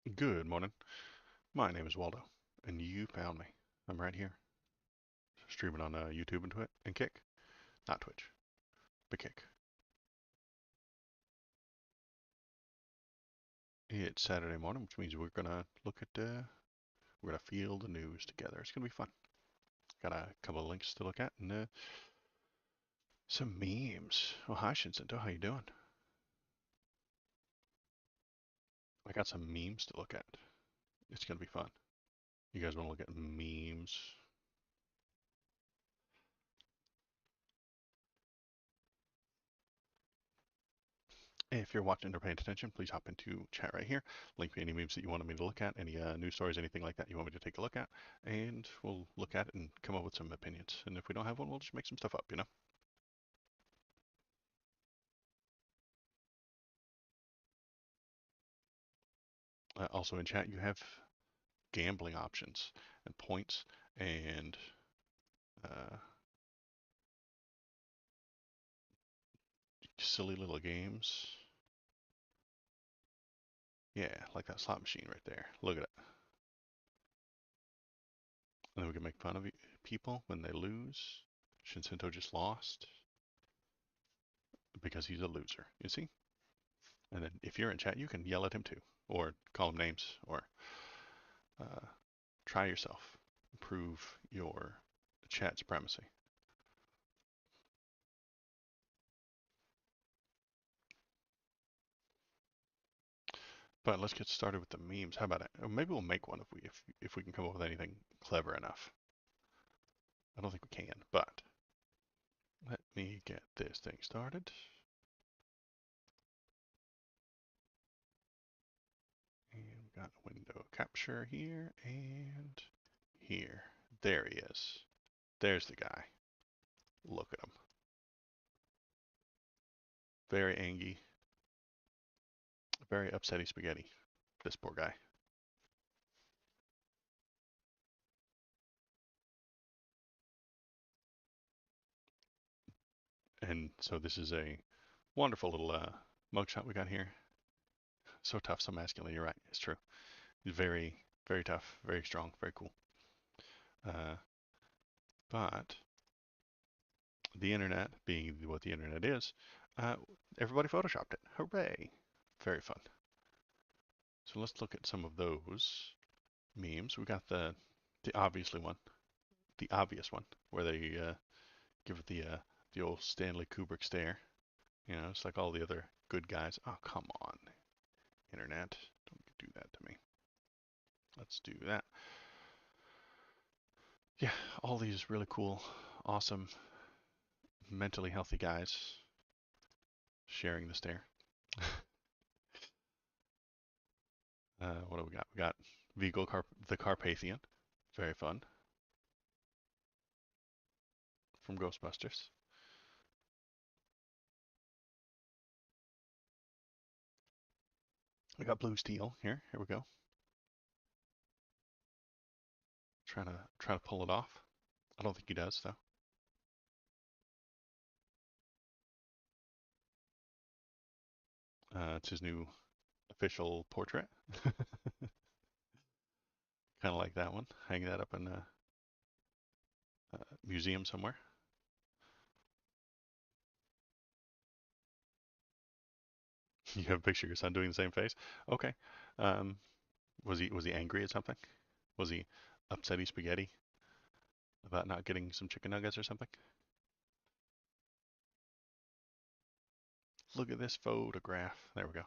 Good morning. My name is Waldo, and you found me. I'm right here, streaming on YouTube and Kick. Not Twitch, but Kick. It's Saturday morning, which means we're gonna we're gonna feel the news together. It's gonna be fun. Got a couple of links to look at and some memes. Oh, hi Shinzento, how you doing? I got some memes to look at. It's gonna be fun. You guys want to look at memes? If you're watching or paying attention, please hop into chat right here. Link me any memes that you wanted me to look at, any news stories, anything like that you want me to take a look at, and we'll look at it and come up with some opinions. And if we don't have one, we'll just make some stuff up, you know? Also in chat, you have gambling options and points and uh, silly little games. Yeah, like that slot machine right there. Look at it. And then we can make fun of people when they lose. Shinsinto just lost because he's a loser. You see? And then if you're in chat, you can yell at him too, or call him names, or uh, try yourself. Prove your chat supremacy. But let's get started with the memes. How about it? Maybe we'll make one if we can come up with anything clever enough. I don't think we can, but let me get this thing started. And we got window capture here and here. There he is. There's the guy. Look at him. Very angry. Very upsetty spaghetti. This poor guy. And so this is a wonderful little mugshot we got here. So tough, so masculine. You're right. It's true. He's very, very tough, very strong, very cool. Uh, but the internet, being what the internet is, uh, everybody photoshopped it. Hooray! Very fun. So let's look at some of those memes. We got the obvious one, where they give it the old Stanley Kubrick stare. You know, it's like all the other good guys. Oh, come on, internet, don't do that to me. Let's do that. Yeah, all these really cool, awesome, mentally healthy guys sharing the stare. What do we got? We got the Carpathian. Very fun. From Ghostbusters. We got Blue Steel here. Here we go. Trying to pull it off. I don't think he does though. It's his new official portrait. Kind of like that one. Hang that up in a museum somewhere. You have a picture of your son doing the same face. Okay. Um, was he angry at something? Was he upsetty spaghetti about not getting some chicken nuggets or something? Look at this photograph. There we go.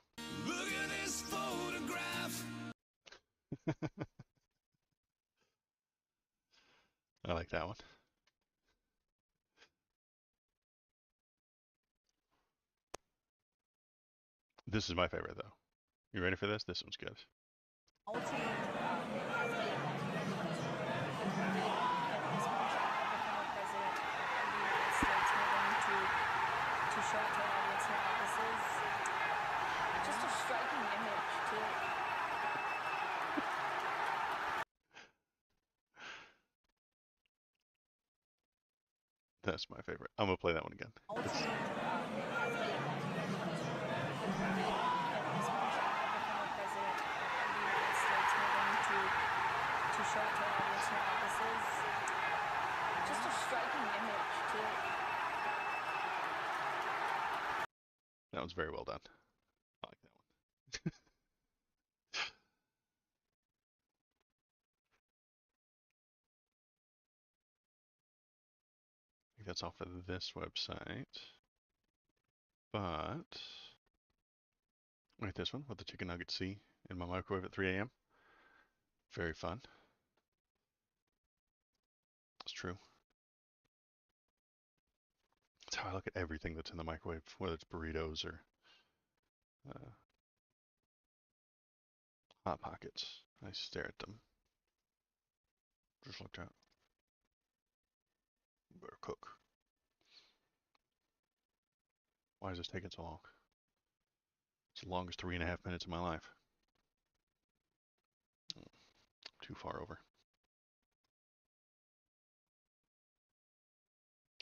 Look at this photograph. I like that one. This is my favorite though. You ready for this? This one's good. That's my favorite. I'm gonna play that one again. That was very well done. I like that one. I think that's off of this website. But wait, this one with the chicken nugget C in my microwave at 3 a.m. Very fun. It's true. That's how I look at everything that's in the microwave, whether it's burritos or uh, hot pockets. I stare at them. Just looked at. Better cook. Why is this taking so long? It's the longest 3.5 minutes of my life. Too far over.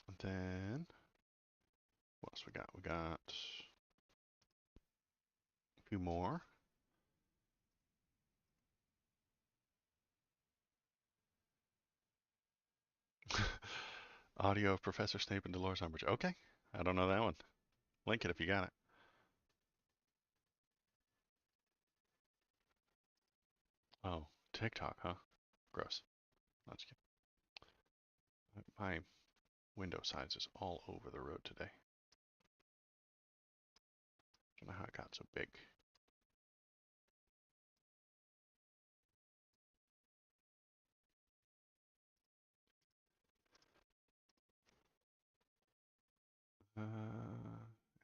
And then what else we got? We got a few more. Audio of Professor Snape and Dolores Umbridge. Okay, I don't know that one. Link it if you got it. Oh, TikTok, huh? Gross. Not just kidding. My window size is all over the road today. Don't know how it got so big.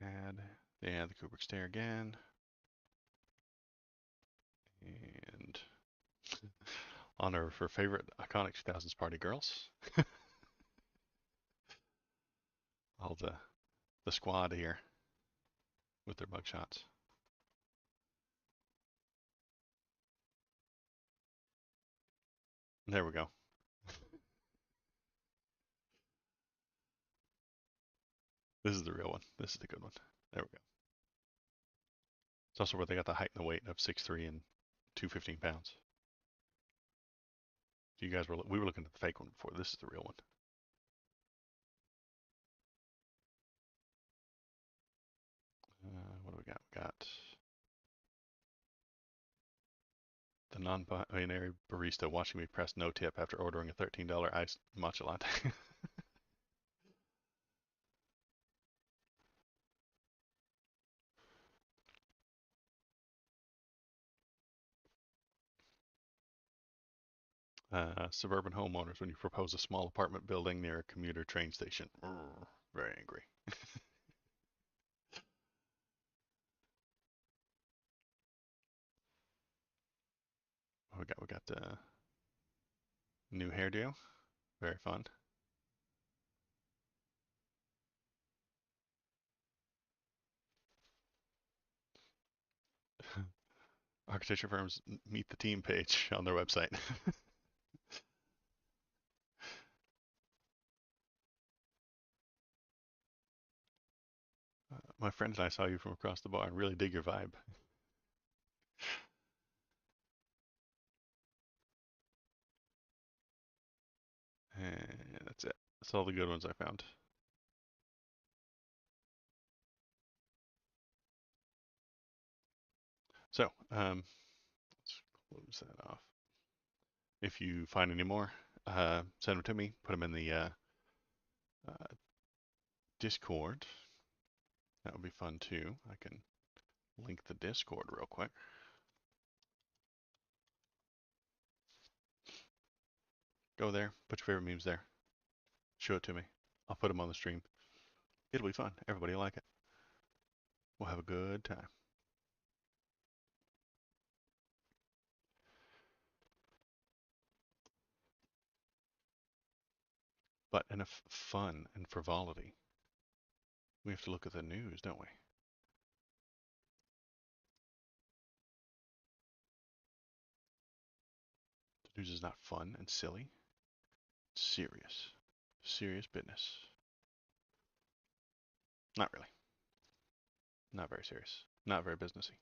Add, yeah, the Kubrick stare again. And honor for favorite iconic 2000s party girls. All the squad here with their mugshots. There we go. This is the real one. This is the good one. There we go. It's also where they got the height and the weight of 6'3" and 215 pounds. So you guys we were looking at the fake one before. This is the real one. What do we got? We got the non-binary barista watching me press no tip after ordering a $13 iced matcha latte. Suburban homeowners when you propose a small apartment building near a commuter train station. Very angry. What we got the new hairdo. Very fun. Architecture firms meet the team page on their website. My friend and I saw you from across the bar and really dig your vibe. And that's it. That's all the good ones I found. So, let's close that off. If you find any more, send them to me. Put them in the uh, Discord. That would be fun too. I can link the Discord real quick. Go there. Put your favorite memes there. Show it to me. I'll put them on the stream. It'll be fun. Everybody will like it. We'll have a good time. But enough fun and frivolity. We have to look at the news, don't we? The news is not fun and silly. It's serious. Serious business. Not really. Not very serious. Not very businessy.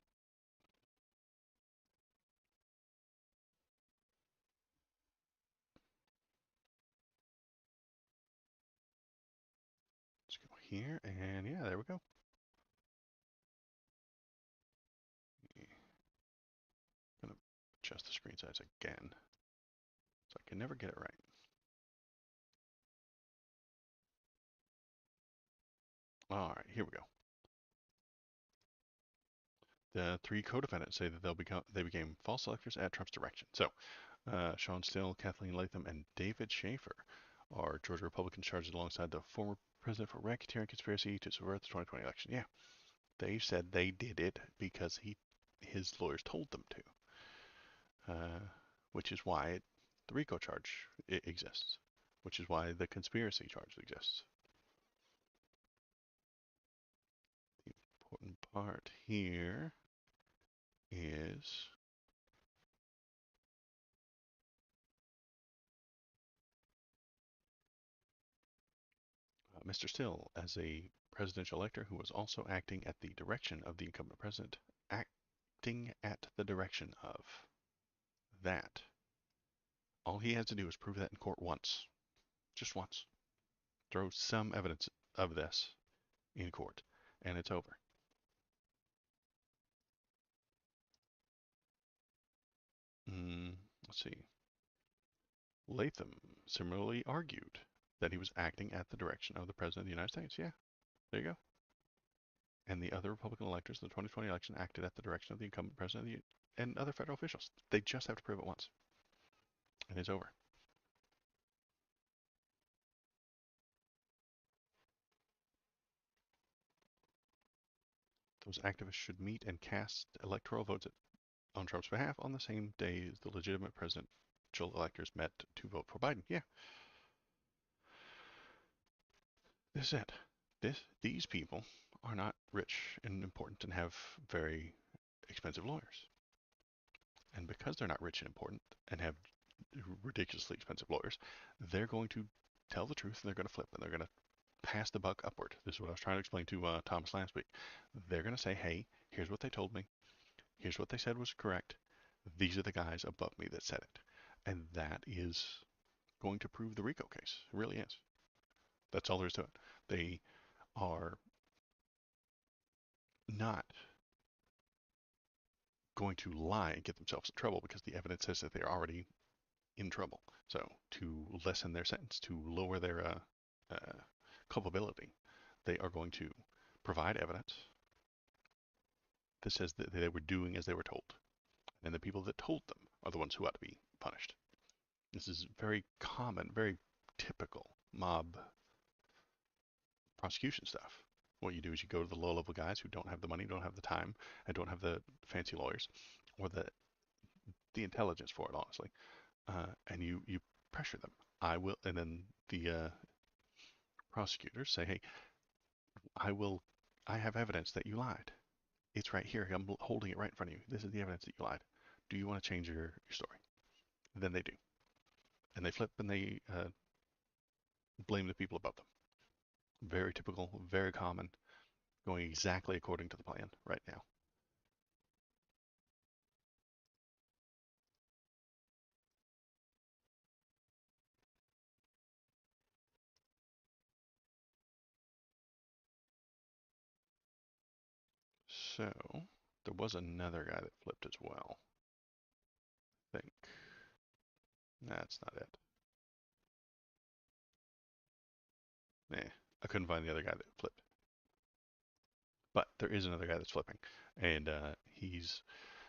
Let's go here, and yeah, there we go. adjust the screen size again, so I can never get it right. All right, here we go. The three co-defendants say that they became false electors at Trump's direction. So, Sean Still, Kathleen Latham, and David Schaefer are Georgia Republicans charged alongside the former president for racketeering conspiracy to subvert the 2020 election. Yeah, they said they did it because his lawyers told them to, which is why the RICO charge exists, which is why the conspiracy charge exists. The important part here is Mr. Still, as a presidential elector who was also acting at the direction of the incumbent president, acting at the direction of that. All he has to do is prove that in court once, just once. Throw some evidence of this in court, and it's over. Let's see. Latham similarly argued that he was acting at the direction of the President of the United States. Yeah, there you go. And the other Republican electors in the 2020 election acted at the direction of the incumbent President of and other federal officials. They just have to prove it once, and it's over. Those activists should meet and cast electoral votes on Trump's behalf on the same day as the legitimate presidential electors met to vote for Biden. Yeah, this is it. These people are not rich and important and have very expensive lawyers. And because they're not rich and important and have ridiculously expensive lawyers, they're going to tell the truth and they're going to flip and they're going to pass the buck upward. This is what I was trying to explain to Thomas last week. They're going to say, hey, here's what they told me. Here's what they said was correct. These are the guys above me that said it. And that is going to prove the RICO case. It really is. That's all there is to it. They are not going to lie and get themselves in trouble because the evidence says that they're already in trouble. So to lessen their sentence, to lower their culpability, they are going to provide evidence that says that they were doing as they were told. And the people that told them are the ones who ought to be punished. This is very common, very typical mob prosecution stuff. What you do is you go to the low-level guys who don't have the money, don't have the time, and don't have the fancy lawyers, or the intelligence for it, honestly, and you pressure them. I will, and then the prosecutors say, "Hey, I have evidence that you lied. It's right here. I'm holding it right in front of you. This is the evidence that you lied. Do you want to change your story?" And then they do, and they flip and they blame the people above them. Very typical, very common, going exactly according to the plan right now. So there was another guy that flipped as well. I think that's not it. Nah, I couldn't find the other guy that flipped. But there is another guy that's flipping, and he's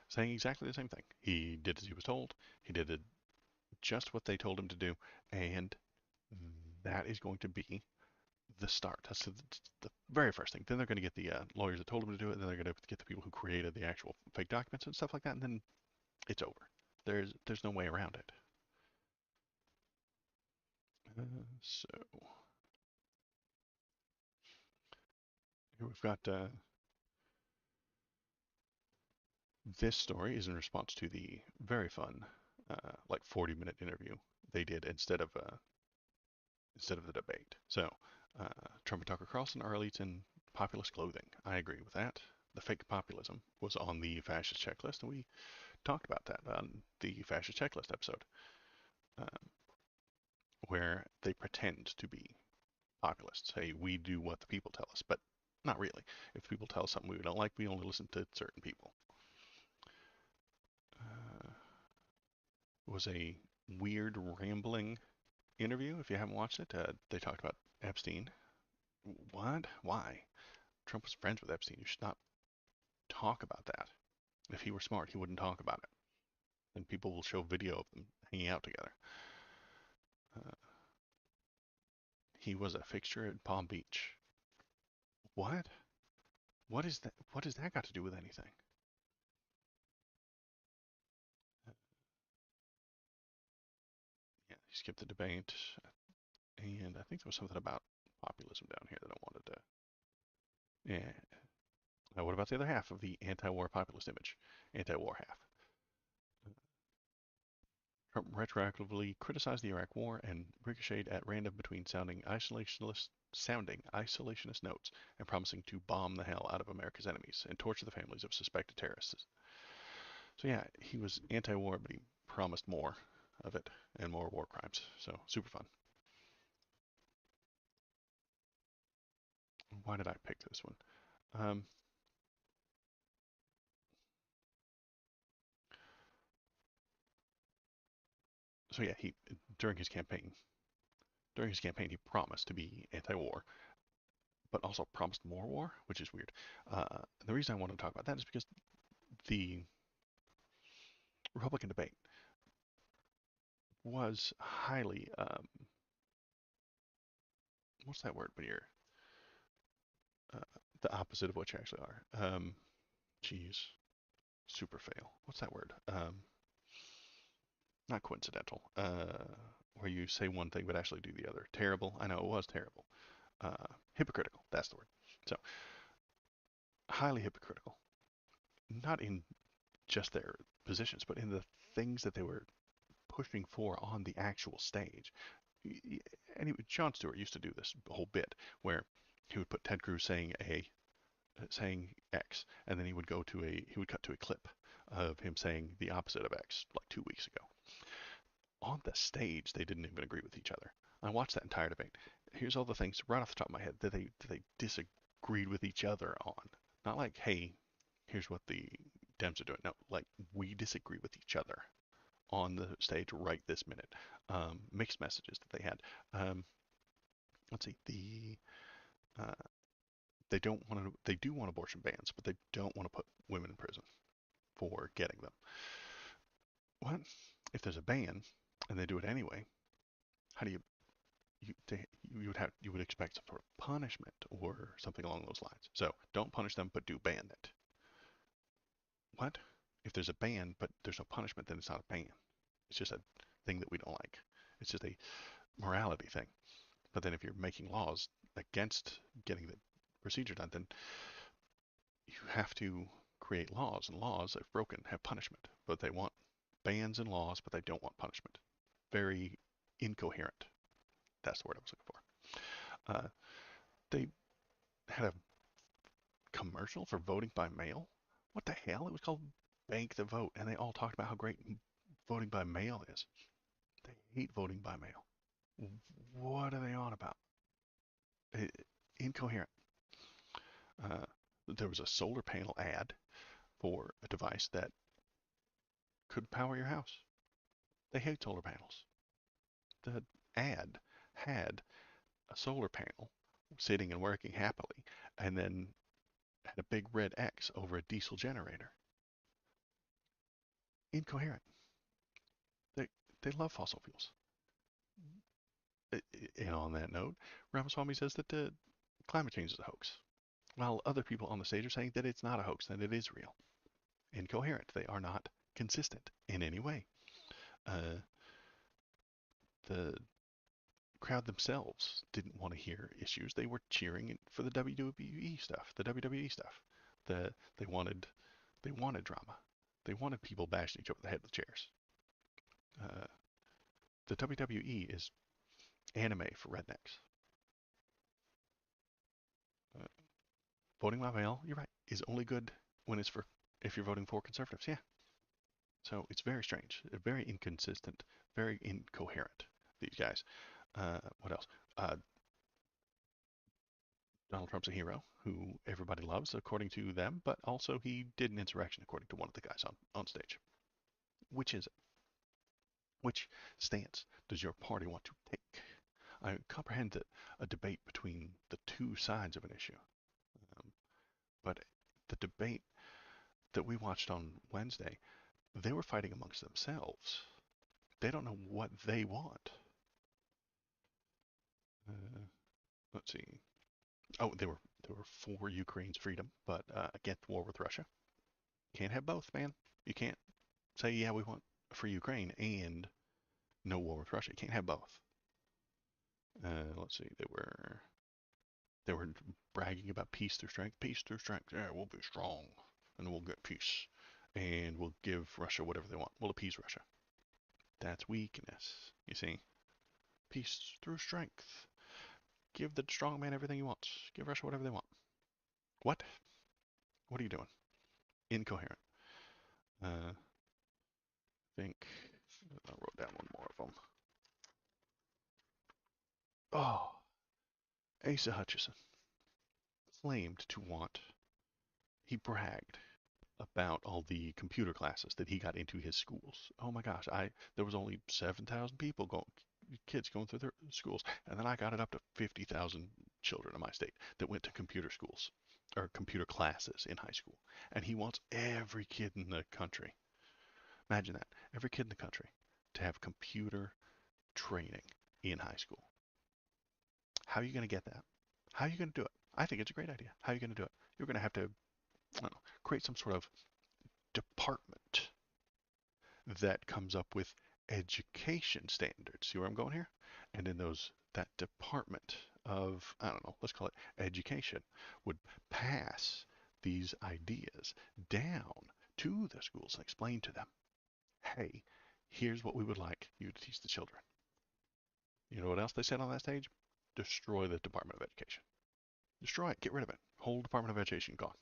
saying exactly the same thing. He did as he was told. He did just what they told him to do, and that is going to be the start. That's the very first thing. Then they're going to get the lawyers that told them to do it, and then they're going to get the people who created the actual fake documents and stuff like that, and then it's over. There's no way around it. So here we've got this story is in response to the very fun, like 40-minute interview they did instead of the debate. So, Trump and Tucker Carlson are elites in populist clothing. I agree with that. The fake populism was on the fascist checklist, and we talked about that on the fascist checklist episode, um, where they pretend to be populists. Hey, we do what the people tell us, but not really. If people tell us something we don't like, we only listen to certain people. Uh, was a weird, rambling interview. If you haven't watched it, they talked about Epstein. What? Why? Trump was friends with Epstein. You should not talk about that. If he were smart, he wouldn't talk about it. And people will show video of them hanging out together. Uh, he was a fixture at Palm Beach. What? What is that? What does that got to do with anything? Yeah, he skipped the debate, and I think there was something about populism down here that I wanted to. Yeah. Now, what about the other half of the anti-war populist image? Anti-war half. Trump retroactively criticized the Iraq War and ricocheted at random between sounding isolationist notes and promising to bomb the hell out of America's enemies and torture the families of suspected terrorists. So yeah, he was anti-war, but he promised more of it and more war crimes. So super fun. Why did I pick this one? Um, so yeah, he during his campaign he promised to be anti-war, but also promised more war, which is weird. The reason I want to talk about that is because the Republican debate was highly what's that word when you're uh, the opposite of what you actually are? Geez, super fail. What's that word? Not coincidental. Where you say one thing but actually do the other. Terrible. I know it was terrible. Hypocritical. That's the word. So highly hypocritical. Not in just their positions, but in the things that they were pushing for on the actual stage. And Jon Stewart used to do this whole bit where he would put Ted Cruz saying X, and then he would cut to a clip of him saying the opposite of X like 2 weeks ago. On the stage, they didn't even agree with each other. I watched that entire debate. Here's all the things right off the top of my head that they disagreed with each other on. Not like, hey, here's what the Dems are doing. No, like we disagree with each other on the stage right this minute. Mixed messages that they had. Let's see, uh, they do want abortion bans, but they don't want to put women in prison for getting them. What if there's a ban and they do it anyway? How do you would expect some sort of punishment or something along those lines. So don't punish them, but do ban it. What if there's a ban but there's no punishment? Then it's not a ban. It's just a thing that we don't like. It's just a morality thing. But then if you're making laws against getting the procedure done, then you have to create laws, and laws, if broken, have punishment. But they want bans and laws, but they don't want punishment. Very incoherent. That's the word I was looking for. They had a commercial for voting by mail. What the hell? It was called Bank the Vote, and they all talked about how great voting by mail is. They hate voting by mail. What are they on about? Incoherent. Uh, there was a solar panel ad for a device that could power your house. They hate solar panels. The ad had a solar panel sitting and working happily, and then had a big red X over a diesel generator. Incoherent. They they love fossil fuels. And on that note, Ramaswamy says that climate change is a hoax, while other people on the stage are saying that it's not a hoax, that it is real. Incoherent. They are not consistent in any way. Uh, the crowd themselves didn't want to hear issues. They were cheering for the WWE stuff, the WWE stuff. They wanted drama. They wanted people bashing each other the head with chairs. Uh, the WWE is anime for rednecks. Uh, Voting by mail, you're right, is only good when it's for if you're voting for conservatives. Yeah. So it's very strange, very inconsistent, very incoherent. These guys. What else? Uh, Donald Trump's a hero who everybody loves, according to them, but also he did an insurrection, according to one of the guys on stage. Which is it? Which stance does your party want to take? I comprehend that a debate between the two sides of an issue, um, but the debate that we watched on Wednesday, they were fighting amongst themselves. They don't know what they want. Uh, let's see. Oh, they were for Ukraine's freedom, but against war with Russia. Can't have both, man. You can't say, yeah, we want a free Ukraine and no war with Russia. You can't have both. Let's see. They were bragging about peace through strength. Peace through strength. Yeah, we'll be strong, and we'll get peace, and we'll give Russia whatever they want. We'll appease Russia. That's weakness. You see, peace through strength. Give the strong man everything he wants. Give Russia whatever they want. What? What are you doing? Incoherent. I think I wrote down one more of them. Oh, Asa Hutchinson claimed to want. He bragged about all the computer classes that he got into his schools. Oh my gosh, there was only 7,000 people kids going through their schools, and then I got it up to 50,000 children in my state that went to computer schools or computer classes in high school. And he wants every kid in the country. Imagine that, every kid in the country to have computer training in high school. How are you going to get that? How are you going to do it? I think it's a great idea. How are you going to do it? You're going to have to, I don't know, create some sort of department that comes up with education standards. See where I'm going here? And in that department of, I don't know, let's call it education, would pass these ideas down to the schools and explain to them, hey, here's what we would like you to teach the children. You know what else they said on that stage? Destroy the Department of Education. Destroy it. Get rid of it. Whole Department of Education gone.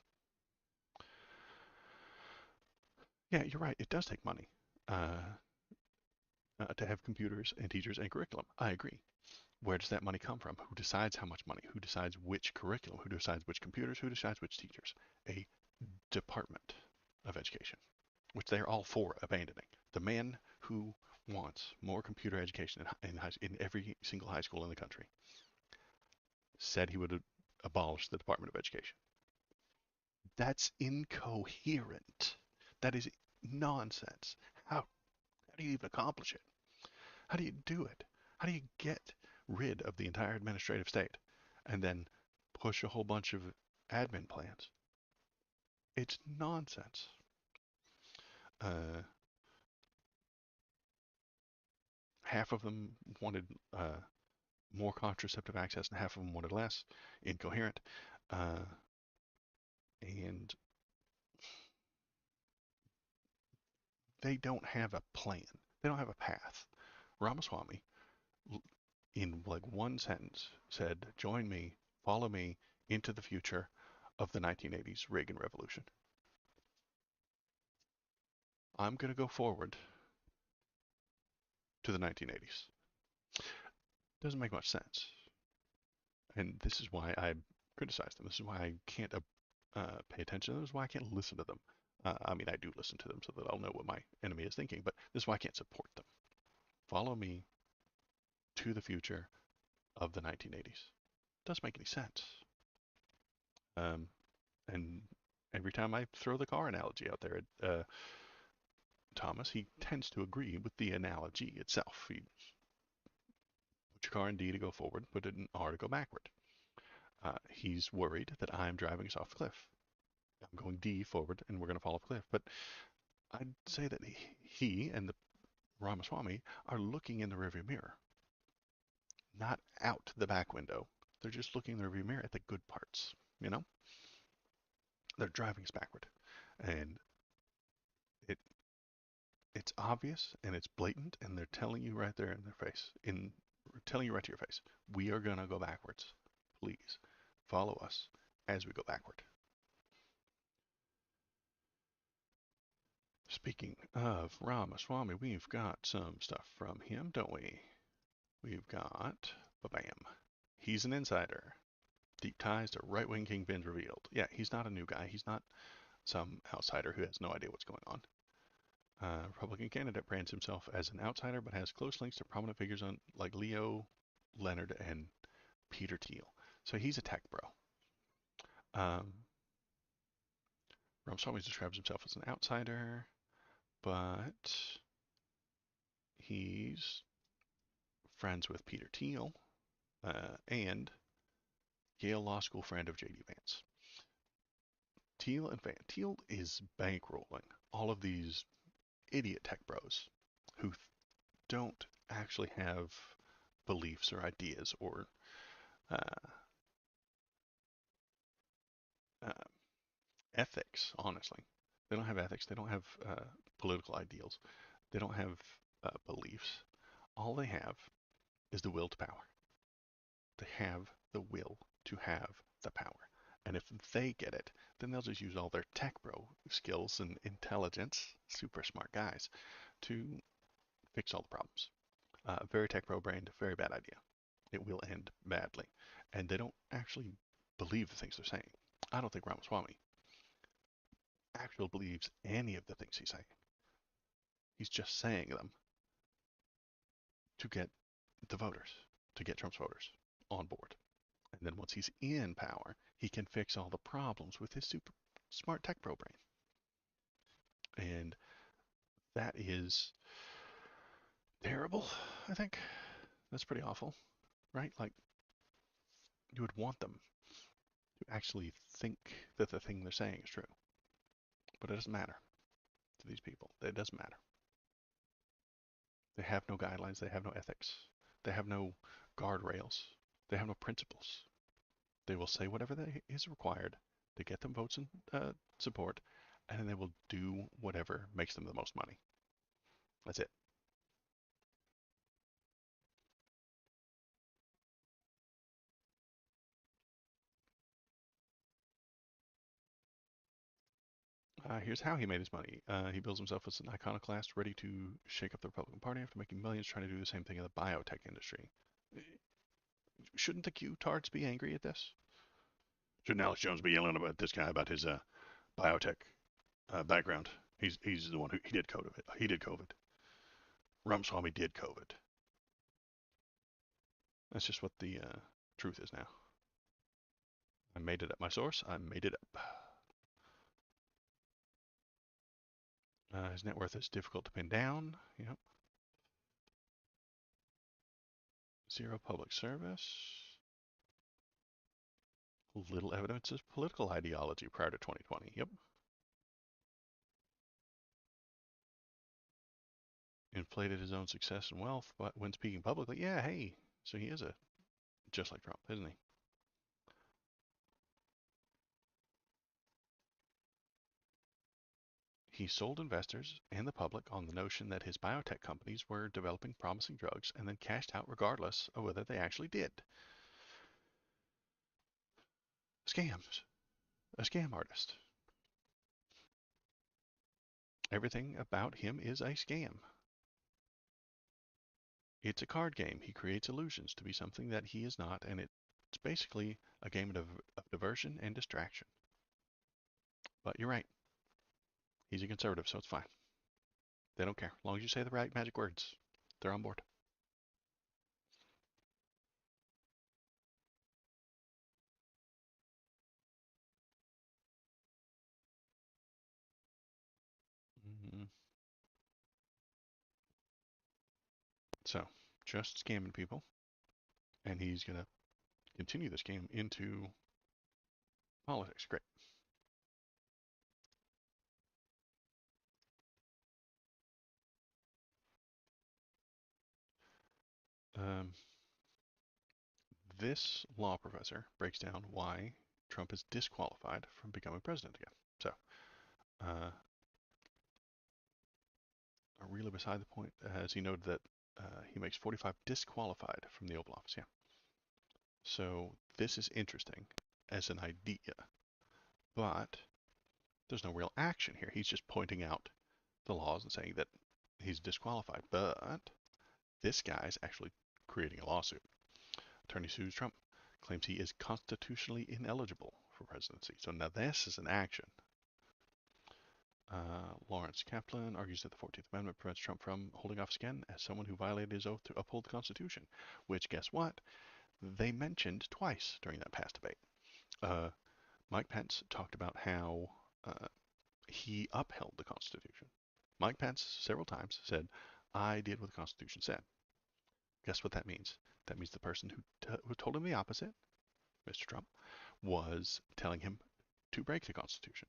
Yeah, you're right. It does take money to have computers and teachers and curriculum. I agree. Where does that money come from? Who decides how much money? Who decides which curriculum? Who decides which computers? Who decides which teachers? A Department of Education, which they're all for abandoning. The man who wants more computer education in every single high school in the country said he would abolish the Department of Education. That's incoherent. That is nonsense. How do you even accomplish it? How do you do it? How do you get rid of the entire administrative state and then push a whole bunch of admin plans? It's nonsense. Uh, Half of them wanted more contraceptive access and half of them wanted less. Incoherent. Uh, and they don't have a plan. They don't have a path. Ramaswamy, in like one sentence, said, join me, follow me into the future of the 1980s Reagan Revolution. I'm going to go forward to the 1980s. Doesn't make much sense. And this is why I criticize them. This is why I can't pay attention to them. This is why I can't listen to them. I mean, I do listen to them so that I'll know what my enemy is thinking, but this is why I can't support them. Follow me to the future of the 1980s. Doesn't make any sense. Um, and every time I throw the car analogy out there, Thomas, he tends to agree with the analogy itself. He put your car in D to go forward, put it in R to go backward. He's worried that I'm driving us off the cliff. I'm going D forward and we're going to fall off a cliff. But I'd say that he and the Ramaswamy are looking in the rearview mirror, not out the back window. They're just looking in the rearview mirror at the good parts. You know, they're driving us backward, and it it's obvious and it's blatant, and they're telling you right there in their face, telling you right to your face, we are gonna go backwards. Please follow us as we go backward. Speaking of Ramaswamy, we've got some stuff from him, don't we? We've got, bam, he's an insider. Deep ties to right-wing kingpins revealed. Yeah, he's not a new guy. He's not some outsider who has no idea what's going on. Republican candidate brands himself as an outsider, but has close links to prominent figures on like Leo Leonard and Peter Thiel. So he's a tech bro. Um, Ramaswamy describes himself as an outsider, but he's friends with Peter Thiel and Yale Law School friend of J.D. Vance. Thiel is bankrolling all of these idiot tech bros who don't actually have beliefs or ideas or uh, uh, ethics, honestly. They don't have ethics. They don't have political ideals. They don't have beliefs. All they have is the will to power. They have the will to have the power. And if they get it, then they'll just use all their tech bro skills and intelligence, super smart guys, to fix all the problems. Very tech bro brained, very bad idea. It will end badly. And they don't actually believe the things they're saying. I don't think Ramaswamy actually believes any of the things he's saying. He's just saying them to get the voters, to get Trump's voters on board. And then once he's in power, he can fix all the problems with his super smart tech bro brain. And that is terrible, I think. That's pretty awful, right? Like, you would want them to actually think that the thing they're saying is true. But it doesn't matter to these people. It doesn't matter. They have no guidelines. They have no ethics. They have no guardrails. They have no principles. They will say whatever is required to get them votes and support, and then they will do whatever makes them the most money. That's it. Here's how he made his money. He bills himself as an iconoclast ready to shake up the Republican Party after making millions trying to do the same thing in the biotech industry. Shouldn't the Q-tards be angry at this? Shouldn't Alex Jones be yelling about this guy about his biotech background? He's the one who he did COVID. He did COVID. Ramaswamy did COVID. That's just what the truth is now. I made it up. My source, I made it up. His net worth is difficult to pin down. Yep. Zero public service. Little evidence of political ideology prior to 2020. Yep. Inflated his own success and wealth, but when speaking publicly, yeah, hey, so he is a just like Trump, isn't he? He sold investors and the public on the notion that his biotech companies were developing promising drugs and then cashed out regardless of whether they actually did. Scams. A scam artist. Everything about him is a scam. It's a card game. He creates illusions to be something that he is not, and it's basically a game of diversion and distraction. But you're right. He's a conservative, so it's fine. They don't care. As long as you say the right magic words, they're on board. Mm-hmm. So, just scamming people, and he's going to continue this game into politics. Great. Um, this law professor breaks down why Trump is disqualified from becoming president again. So, uh, really beside the point, as he noted that he makes 45 disqualified from the Oval Office. Yeah. So this is interesting as an idea, but there's no real action here. He's just pointing out the laws and saying that he's disqualified. But this guy's actually creating a lawsuit. Attorney sues Trump, claims he is constitutionally ineligible for presidency. So now this is an action. Lawrence Kaplan argues that the 14th Amendment prevents Trump from holding office again as someone who violated his oath to uphold the Constitution, which, guess what? They mentioned twice during that past debate. Uh, Mike Pence talked about how he upheld the Constitution. Mike Pence several times said, I did what the Constitution said. Guess what that means? That means the person who told him the opposite, Mr. Trump, was telling him to break the Constitution.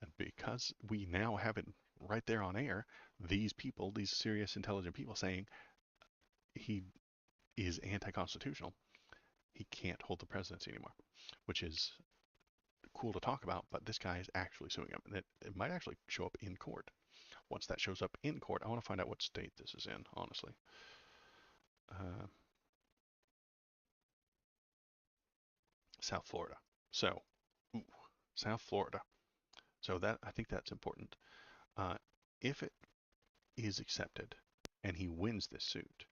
And because we now have it right there on air, these people, these serious, intelligent people saying he is anti-constitutional, he can't hold the presidency anymore, which is cool to talk about, but this guy is actually suing him. And it might actually show up in court. Once that shows up in court, I want to find out what state this is in, honestly. Uh, South Florida. So, ooh, South Florida. So that I think that's important. Uh, if it is accepted and he wins this suit,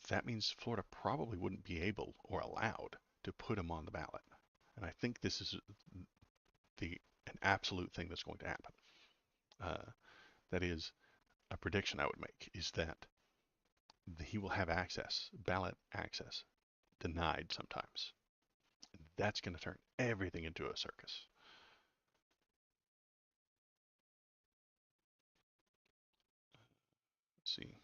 that means Florida probably wouldn't be able or allowed to put him on the ballot. And I think this is an absolute thing that's going to happen. That is a prediction I would make is that he will have access, ballot access, denied sometimes. That's going to turn everything into a circus. Let's see.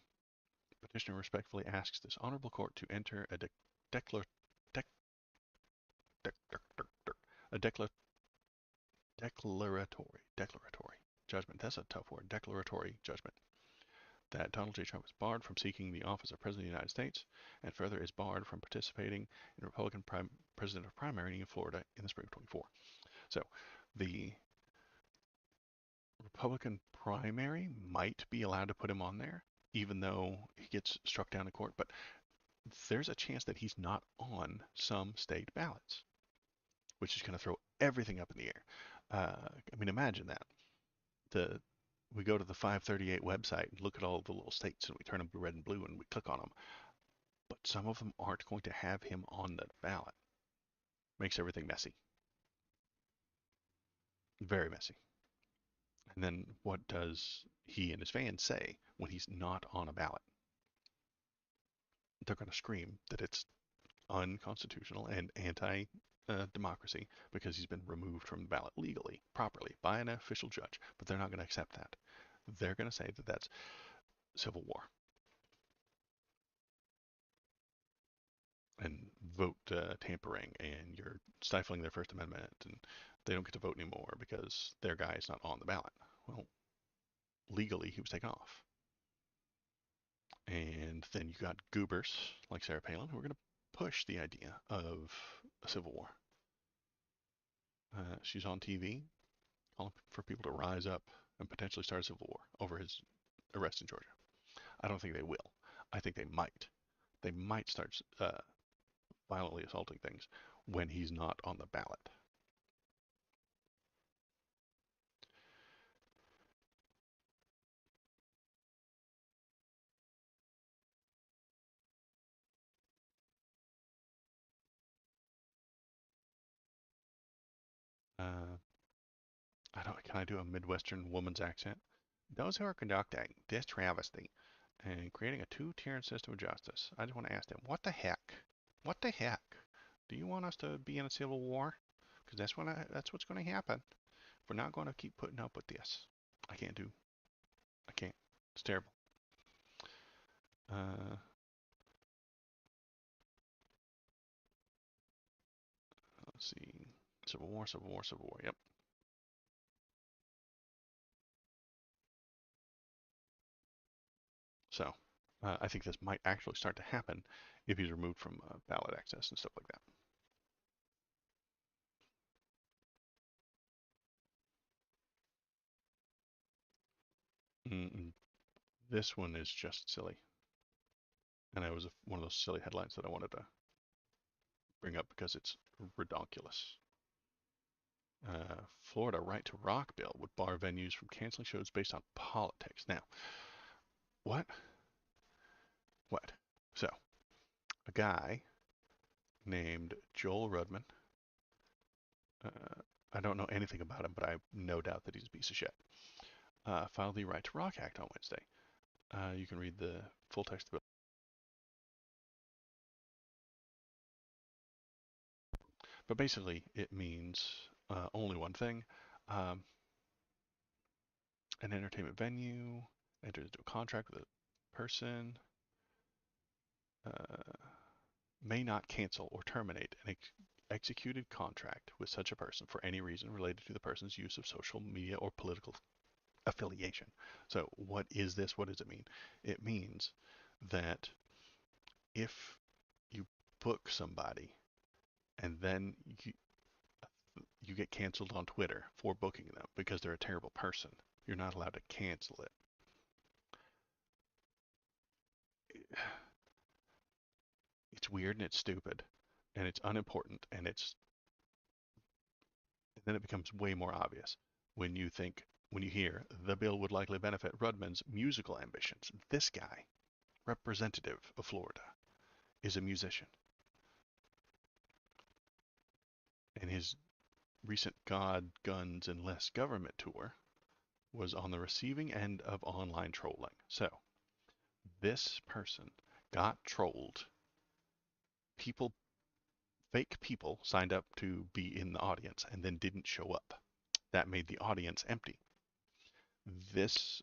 Petitioner respectfully asks this honorable court to enter a declar- dec- a declaratory judgment. That's a tough word. Declaratory judgment that Donald J. Trump is barred from seeking the office of President of the United States, and further is barred from participating in Republican presidential primary in Florida in the spring of 24. So, the Republican primary might be allowed to put him on there, even though he gets struck down in court. But there's a chance that he's not on some state ballots, which is going to throw everything up in the air. I mean, imagine that. The We go to the 538 website and look at all the little states and we turn them red and blue and we click on them. But some of them aren't going to have him on the ballot. Makes everything messy. Very messy. And then what does he and his fans say when he's not on a ballot? They're going to scream that it's unconstitutional and anti democracy because he's been removed from the ballot legally, properly, by an official judge. But they're not going to accept that. They're going to say that that's civil war and vote tampering, and you're stifling their First Amendment, and they don't get to vote anymore because their guy is not on the ballot. Well, legally, he was taken off. And then you got goobers like Sarah Palin who are going to push the idea of a civil war. She's on TV calling for people to rise up and potentially start a civil war over his arrest in Georgia. I don't think they will. I think they might. They might start violently assaulting things when he's not on the ballot. Uh, I don't. Can I do a Midwestern woman's accent? Those who are conducting this travesty and creating a two-tiered system of justice, I just want to ask them, what the heck? What the heck? Do you want us to be in a civil war? Because that's what's going to happen. We're not going to keep putting up with this. I can't do. I can't. It's terrible. Uh, let's see. Civil War, Civil War, Civil War. Yep. So, I think this might actually start to happen if he's removed from ballot access and stuff like that. Mm-mm. This one is just silly, and it was one of those silly headlines that I wanted to bring up because it's redonkulous. Florida right to rock bill would bar venues from canceling shows based on politics. Now, what? What? So, a guy named Joel Rudman. Uh, I don't know anything about him, but I have no doubt that he's a piece of shit. filed the Right to Rock Act on Wednesday. You can read the full text of it. But basically, it means only one thing. Um, an entertainment venue enters into a contract with a person, uh, may not cancel or terminate an executed contract with such a person for any reason related to the person's use of social media or political affiliation. So, what is this? What does it mean? It means that if you book somebody and then you get canceled on Twitter for booking them because they're a terrible person, you're not allowed to cancel it. It's weird and it's stupid and it's unimportant and then it becomes way more obvious when you hear the bill would likely benefit Rudman's musical ambitions. This guy, representative of Florida, is a musician, and his recent God, Guns, and Less Government tour was on the receiving end of online trolling. So, this person got trolled. People, fake people, signed up to be in the audience and then didn't show up. That made the audience empty. This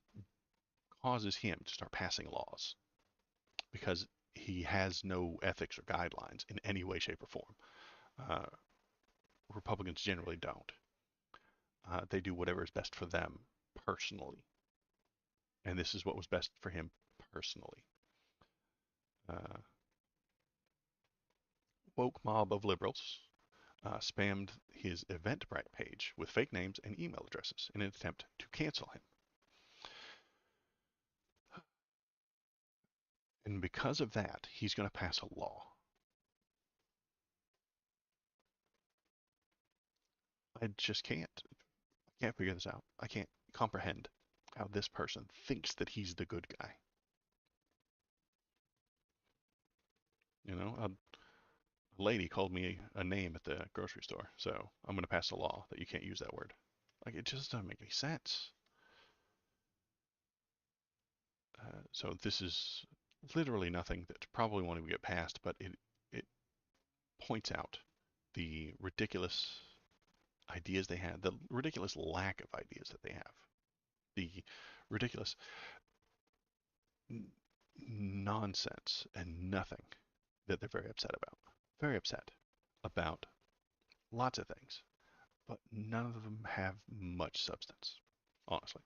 causes him to start passing laws because he has no ethics or guidelines in any way, shape, or form. Uh, Republicans generally don't. They do whatever is best for them personally, and this is what was best for him personally. Uh, Woke mob of liberals spammed his Eventbrite page with fake names and email addresses in an attempt to cancel him. And because of that, he's going to pass a law. I just can't. I can't figure this out. I can't comprehend how this person thinks that he's the good guy. You know, a lady called me a name at the grocery store, so I'm going to pass a law that you can't use that word. Like, it just doesn't make any sense. So this is literally nothing that probably won't even get passed, but it points out the ridiculous ideas they have, the ridiculous lack of ideas that they have, the ridiculous nonsense and nothing that they're very upset about. Very upset about lots of things, but none of them have much substance, honestly.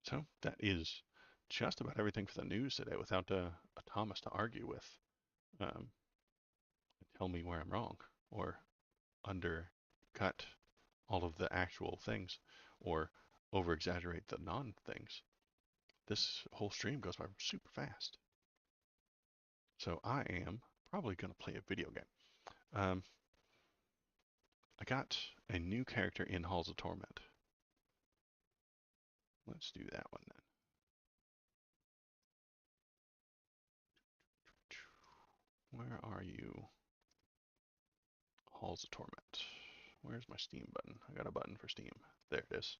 So that is just about everything for the news today without a Thomas to argue with. Um, Tell me where I'm wrong or undercut all of the actual things or over exaggerate the non things. This whole stream goes by super fast. So I am probably going to play a video game. Um, I got a new character in Halls of Torment. Let's do that one then. Where are you? Halls of Torment. Where's my Steam button? I got a button for Steam. There it is.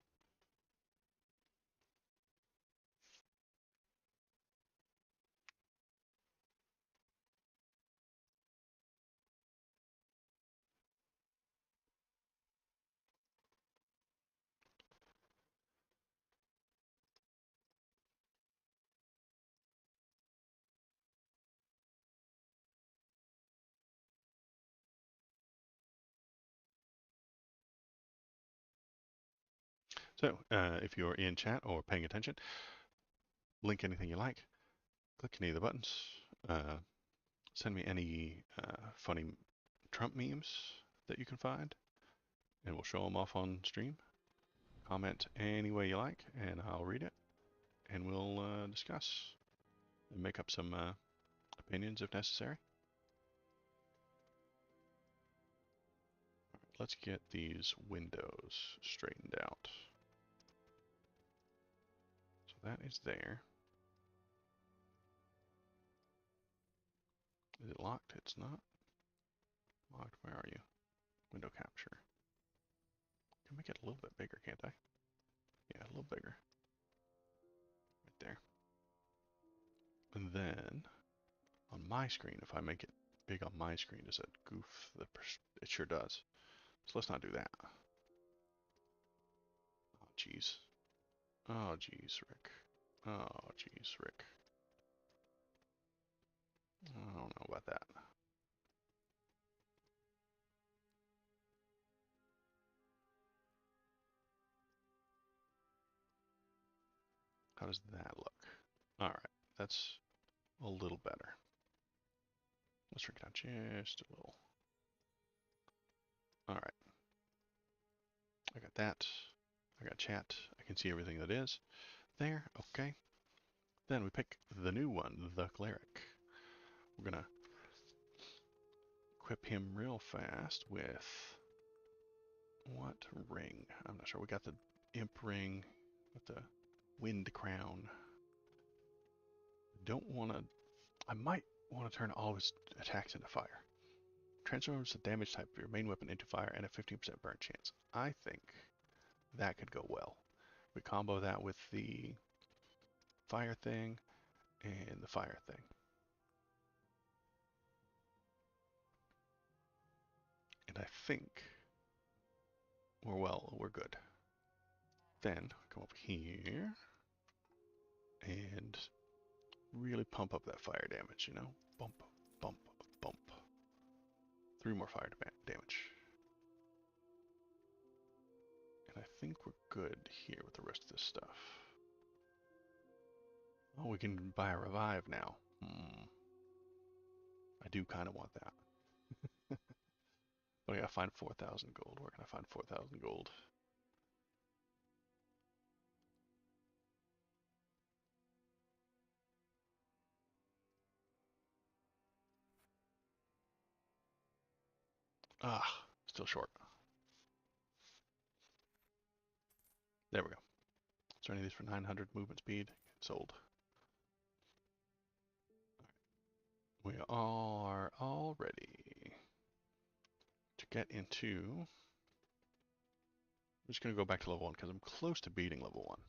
So if you're in chat or paying attention, link anything you like, click any of the buttons, uh, send me any funny Trump memes that you can find, and we'll show them off on stream. Comment any way you like, and I'll read it, and we'll discuss and make up some opinions if necessary. Let's get these windows straightened out. So that is there. locked? It's not. Locked, where are you? Window capture. Can make it a little bit bigger, can't I? Yeah, a little bigger. Right there. And then, on my screen, if I make it big on my screen, does it goof the it sure does. So let's not do that. Oh, jeez. Oh, jeez, Rick. Oh, jeez, Rick. I don't know about that. How does that look? All right, that's a little better. Let's shrink down just a little. All right. I got that. I got chat. I can see everything that is there. Okay. Then we pick the new one, the cleric. We're gonna equip him real fast with what ring? I'm not sure. We got the imp ring with the wind crown. Don't want to. I might want to turn all of his attacks into fire. Transforms the damage type of your main weapon into fire and a 15% burn chance. I think that could go well. We combo that with the fire thing and the fire thing. And I think we're good. Then come over here and really pump up that fire damage, you know? Bump, bump, bump. 3 more fire damage. And I think we're good here with the rest of this stuff. Oh, we can buy a revive now. I do kind of want that. But I gotta find 4,000 gold. Where can I find 4,000 gold? Ah, still short. There we go. Is there any of these for 900 movement speed? Sold. We are all ready to get into. I'm just going to go back to level 1 because I'm close to beating level 1.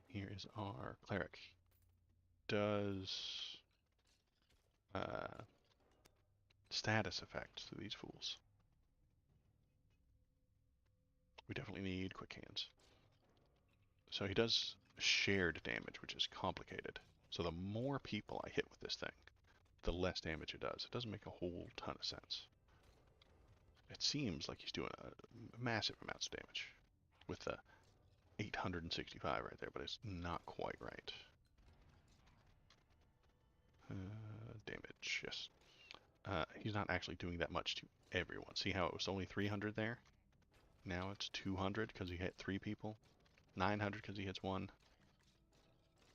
Here is our cleric. Does status effects to these fools. We definitely need quick hands. So he does shared damage, which is complicated. So the more people I hit with this thing, the less damage it does. It doesn't make a whole ton of sense. It seems like he's doing a massive amounts of damage with the 865 right there, but it's not quite right. Damage, yes. He's not actually doing that much to everyone. See how it was only 300 there? Now it's 200 because he hit 3 people. 900 because he hits 1.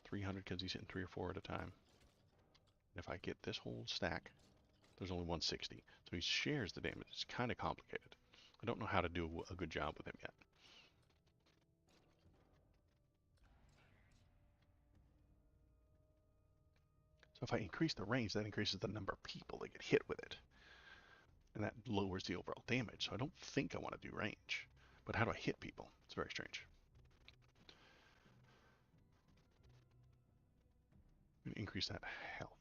300 because he's hitting 3 or 4 at a time. If I get this whole stack, there's only 160. So he shares the damage. It's kind of complicated. I don't know how to do a good job with him yet. So if I increase the range, that increases the number of people that get hit with it. And that lowers the overall damage. So I don't think I want to do range. But how do I hit people? It's very strange. I'm going to increase that health.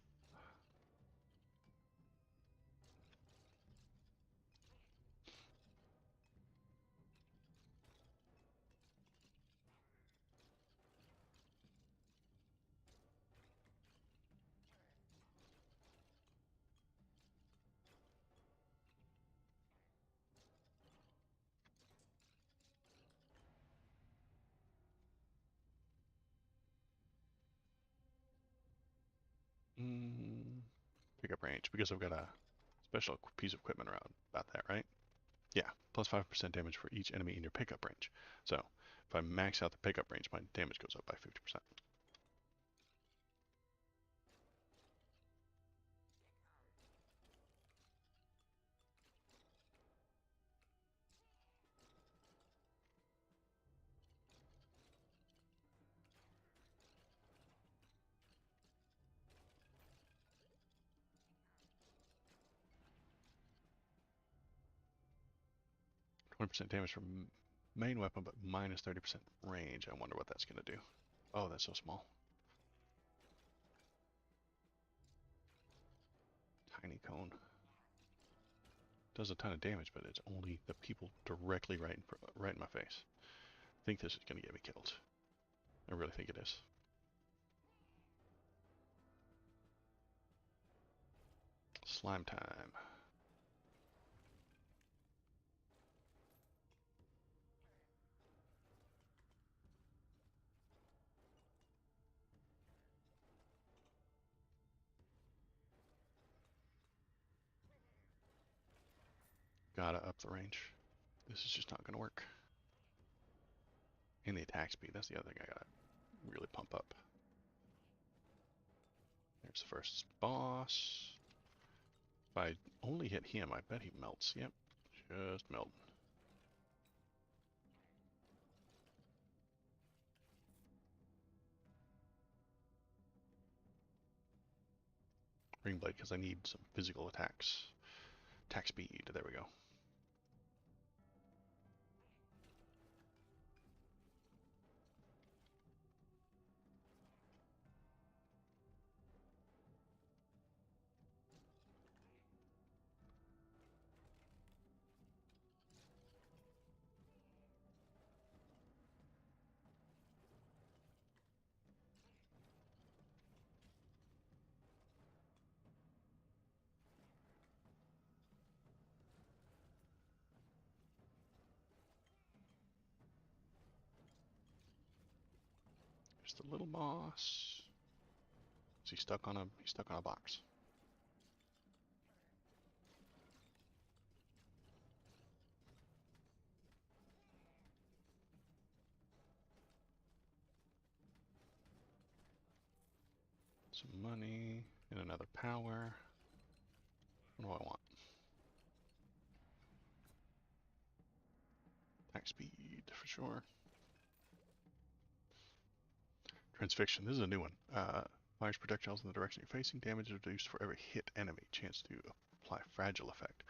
Pick up range because I've got a special piece of equipment around about that, right? Yeah, plus 5% damage for each enemy in your pickup range. So if I max out the pickup range, my damage goes up by 50%. 20% damage from main weapon, but minus 30% range. I wonder what that's going to do. Oh, that's so small. Tiny cone. Does a ton of damage, but it's only the people directly right in my face. I think this is going to get me killed. I really think it is. Slime time. Gotta up the range. This is just not gonna work. And the attack speed, that's the other thing I gotta really pump up. There's the first boss. If I only hit him, I bet he melts. Yep, just melt. Ring blade, because I need some physical attacks. Attack speed, there we go. There's the little boss. Is he stuck on a? He's stuck on a box. Some money and another power. What do I want? Attack speed for sure. Transfixion. This is a new one. Fires projectiles in the direction you're facing. Damage reduced for every hit enemy. Chance to apply fragile effect.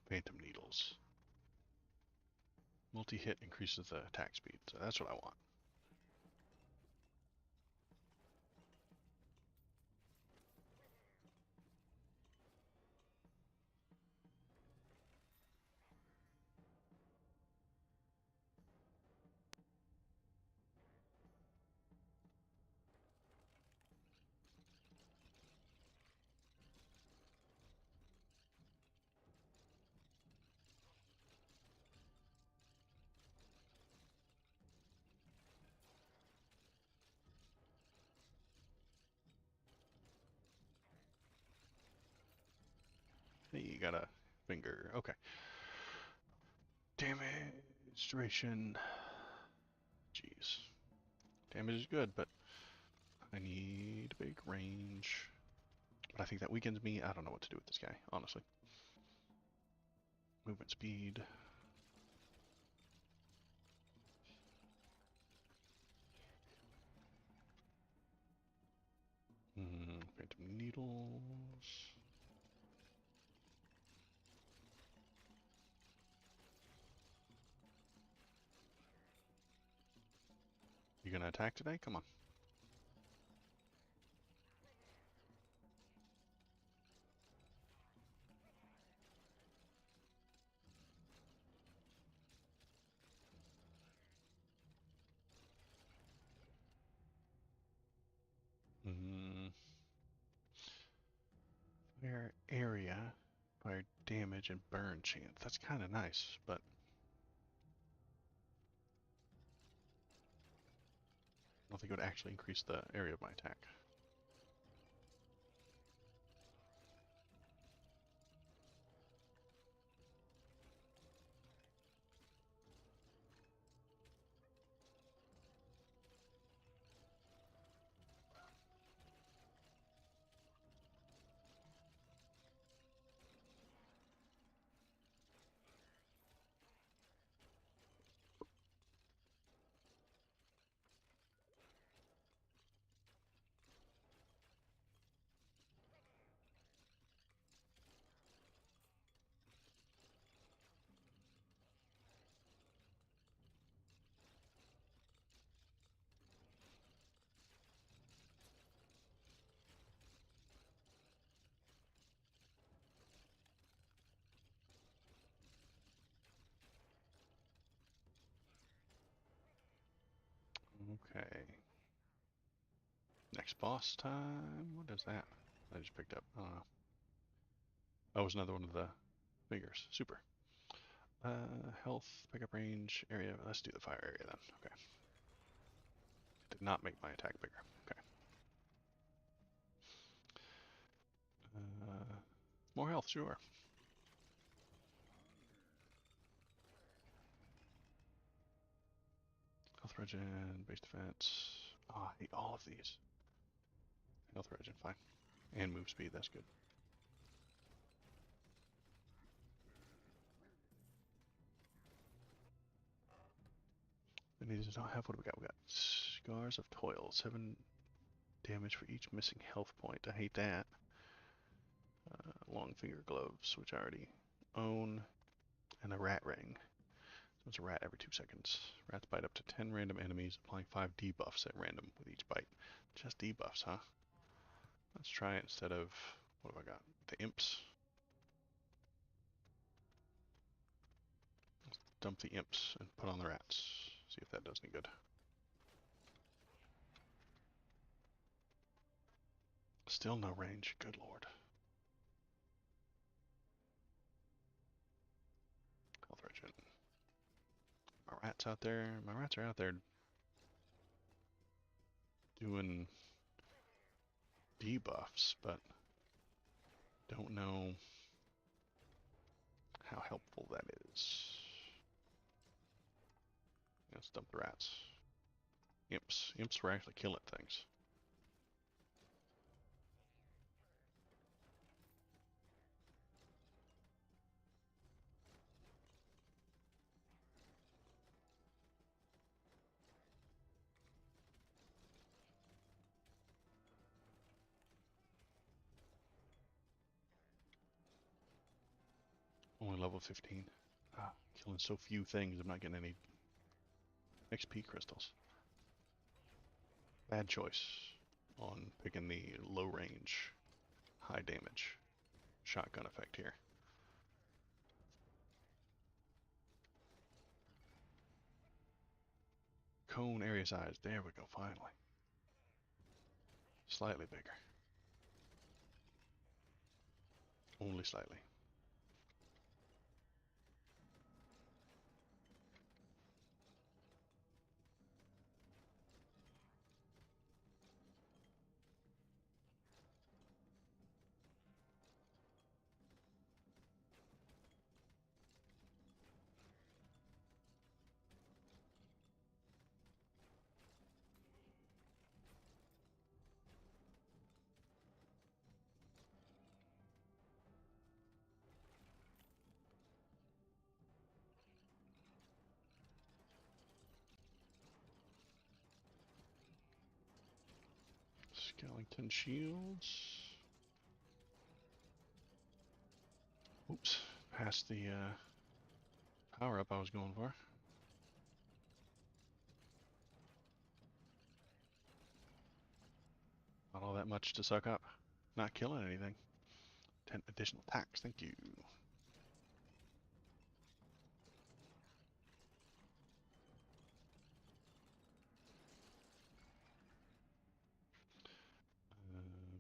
Phantom needles. Multi-hit increases the attack speed. So that's what I want. Hey, you got a finger. Okay. Damage duration. Jeez. Damage is good, but I need big range. But I think that weakens me. I don't know what to do with this guy, honestly. Movement speed. Phantom needles. You gonna attack today? Come on. Fire area, fire damage, and burn chance. That's kind of nice, but I don't think it would actually increase the area of my attack. Okay. Next boss time. What is that? I just picked up. I don't know. Oh, it was another one of the figures. Super. Health, pickup range, area. Let's do the fire area then. Okay. Did not make my attack bigger. Okay. More health, sure. Health regen, base defense. Oh, I hate all of these. Health regen, fine. And move speed, that's good. We need to not have, what do we got? We got Scars of Toil, 7 damage for each missing health point. I hate that. Long finger gloves, which I already own. And a rat ring. So it's a rat every 2 seconds. Rats bite up to 10 random enemies, applying 5 debuffs at random with each bite. Just debuffs, huh? Let's try it instead of, what have I got? The imps. Let's dump the imps and put on the rats. See if that does any good. Still no range, good lord. Health regen. My rats out there, my rats are out there doing debuffs, but don't know how helpful that is. Let's dump the rats. Imps. Imps were actually killing things. Only level 15. Ah, killing so few things, I'm not getting any XP crystals. Bad choice on picking the low range, high damage shotgun effect here. Cone area size, there we go, finally. Slightly bigger. Only slightly. Skeleton shields. Oops, past the power up I was going for. Not all that much to suck up. Not killing anything. 10 additional attacks, thank you.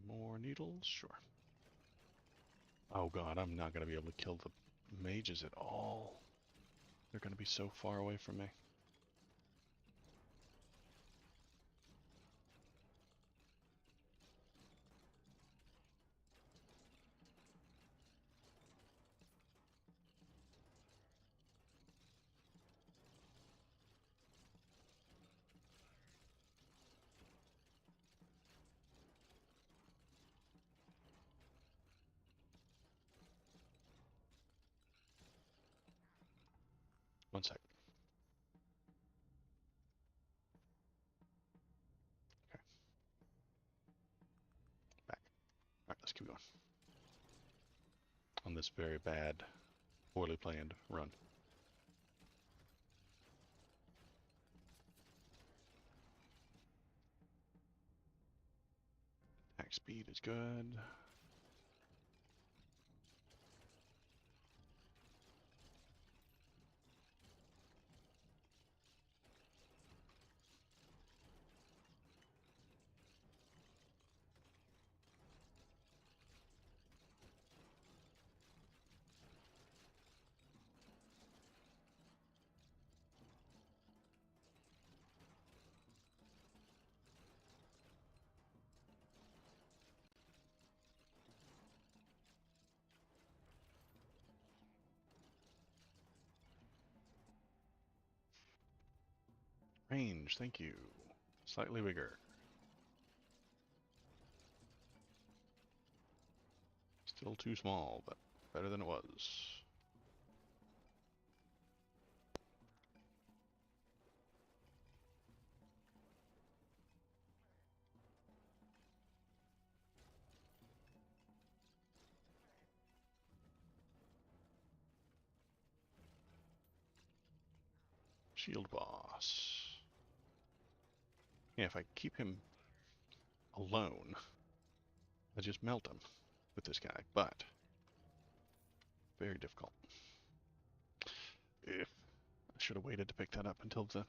More needles, sure. Oh god, I'm not going to be able to kill the mages at all. They're going to be so far away from me. One sec. Okay. Back. Alright, let's keep going. On this very bad, poorly planned run. Attack speed is good. range, thank you. Slightly bigger. Still too small, but better than it was. Shield boss. Yeah, if I keep him alone, I just melt him with this guy, but very difficult. If I should have waited to pick that up until the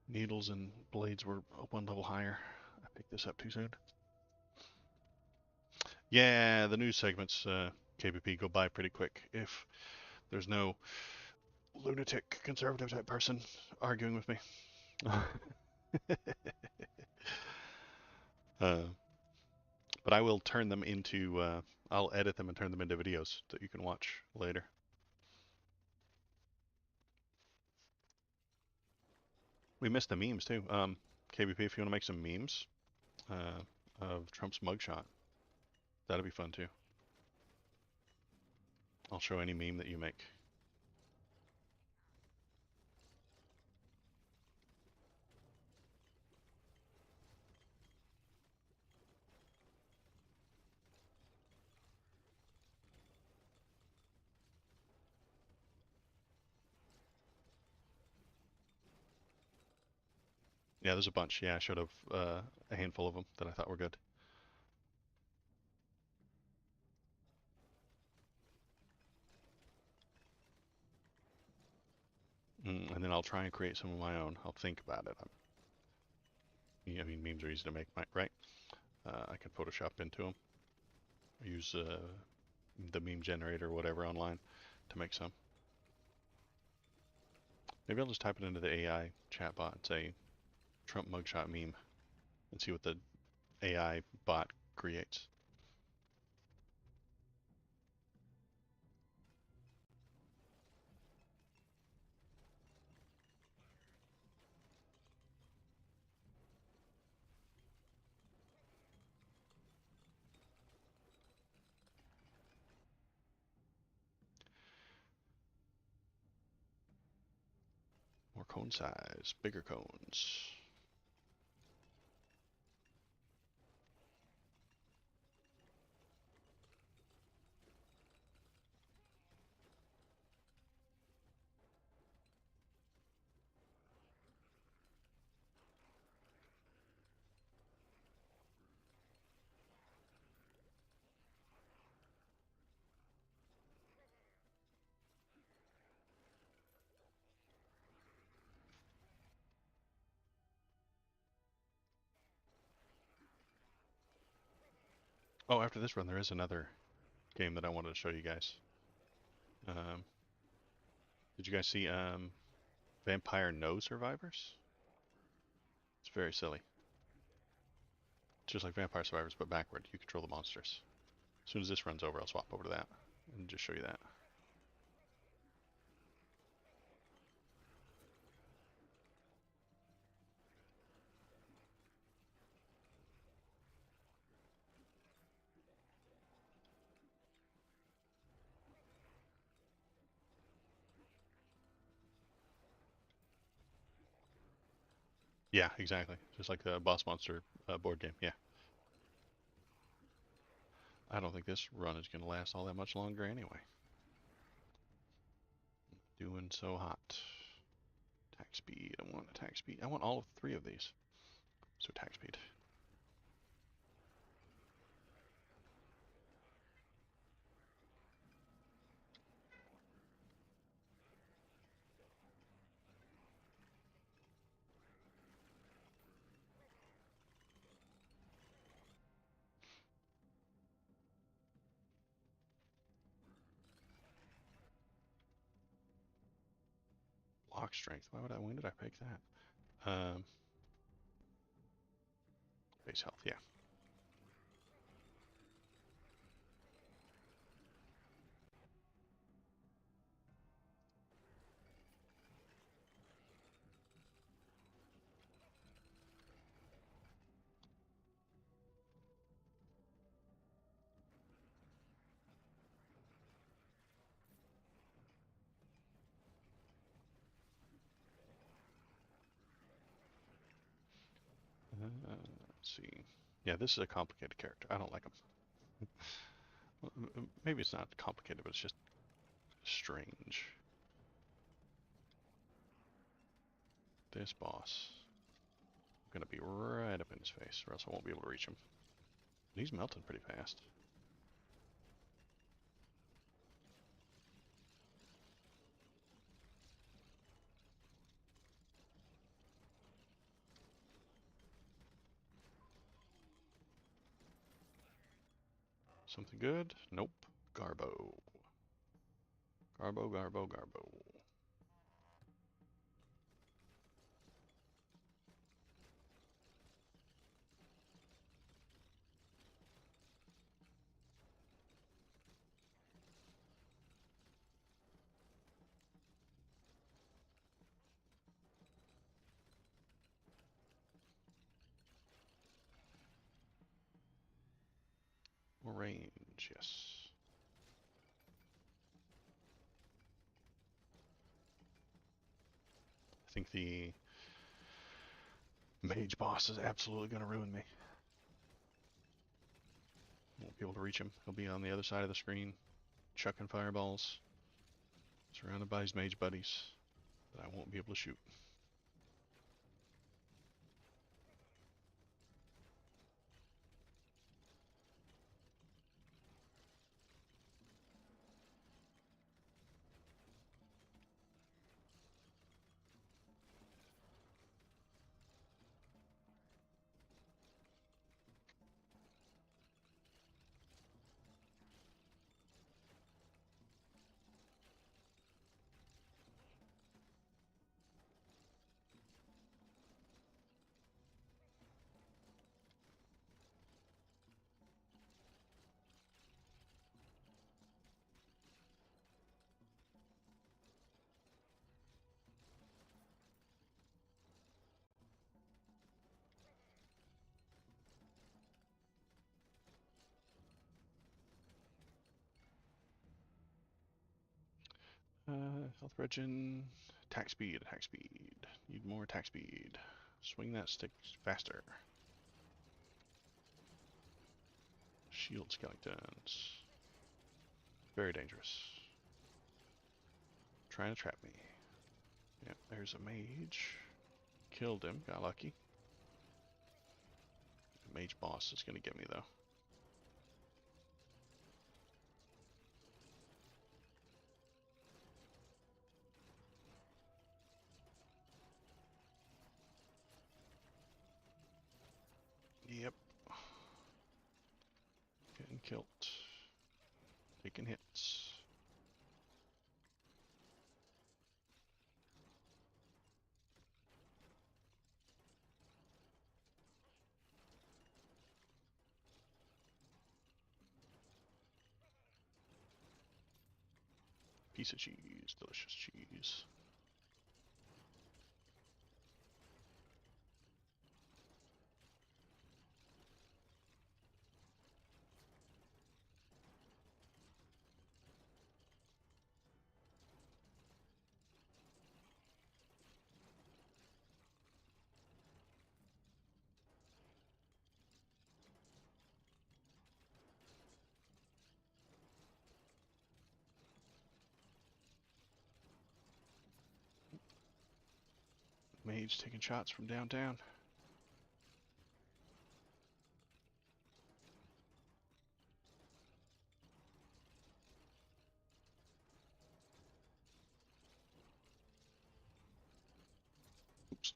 needles and blades were one level higher. I picked this up too soon. Yeah, the news segments, KBP, go by pretty quick if there's no lunatic conservative type person arguing with me. But I will turn them into, I'll edit them and turn them into videos that you can watch later. We missed the memes too. KBP, if you want to make some memes of Trump's mugshot, that'd be fun too. I'll show any meme that you make. Yeah, there's a bunch. Yeah, I showed a handful of them that I thought were good. And then I'll try and create some of my own. I'll think about it. I mean, memes are easy to make, right? I can Photoshop into them. Use the meme generator or whatever online to make some. Maybe I'll just type it into the AI chatbot and say Trump mugshot meme and see what the AI bot creates. More cone size, bigger cones. Oh, after this run, there is another game that I wanted to show you guys. Did you guys see Vampire No Survivors? It's very silly. It's just like Vampire Survivors, but backward. You control the monsters. As soon as this runs over, I'll swap over to that and just show you that. Yeah, exactly. Just like the Boss Monster board game. Yeah. I don't think this run is going to last all that much longer anyway. Doing so hot. Attack speed. I want attack speed. I want all of three of these. So attack speed. Block strength. When did I pick that? Base health, yeah. Let's see. Yeah, this is a complicated character. I don't like him. Maybe it's not complicated, but it's just strange. This boss. I'm gonna be right up in his face, or else I won't be able to reach him. He's melting pretty fast. Something good? Nope. Garbo. Garbo, Garbo, Garbo. More range, yes. I think the mage boss is absolutely going to ruin me. Won't be able to reach him. He'll be on the other side of the screen, chucking fireballs, surrounded by his mage buddies that I won't be able to shoot. Health regen, attack speed, attack speed. Need more attack speed. Swing that stick faster. Shield skeletons. Very dangerous. Trying to trap me. Yep, there's a mage. Killed him, got lucky. The mage boss is gonna get me though. Yep. Getting killed. Taking hits. Piece of cheese, delicious cheese. Mage taking shots from downtown. Oops.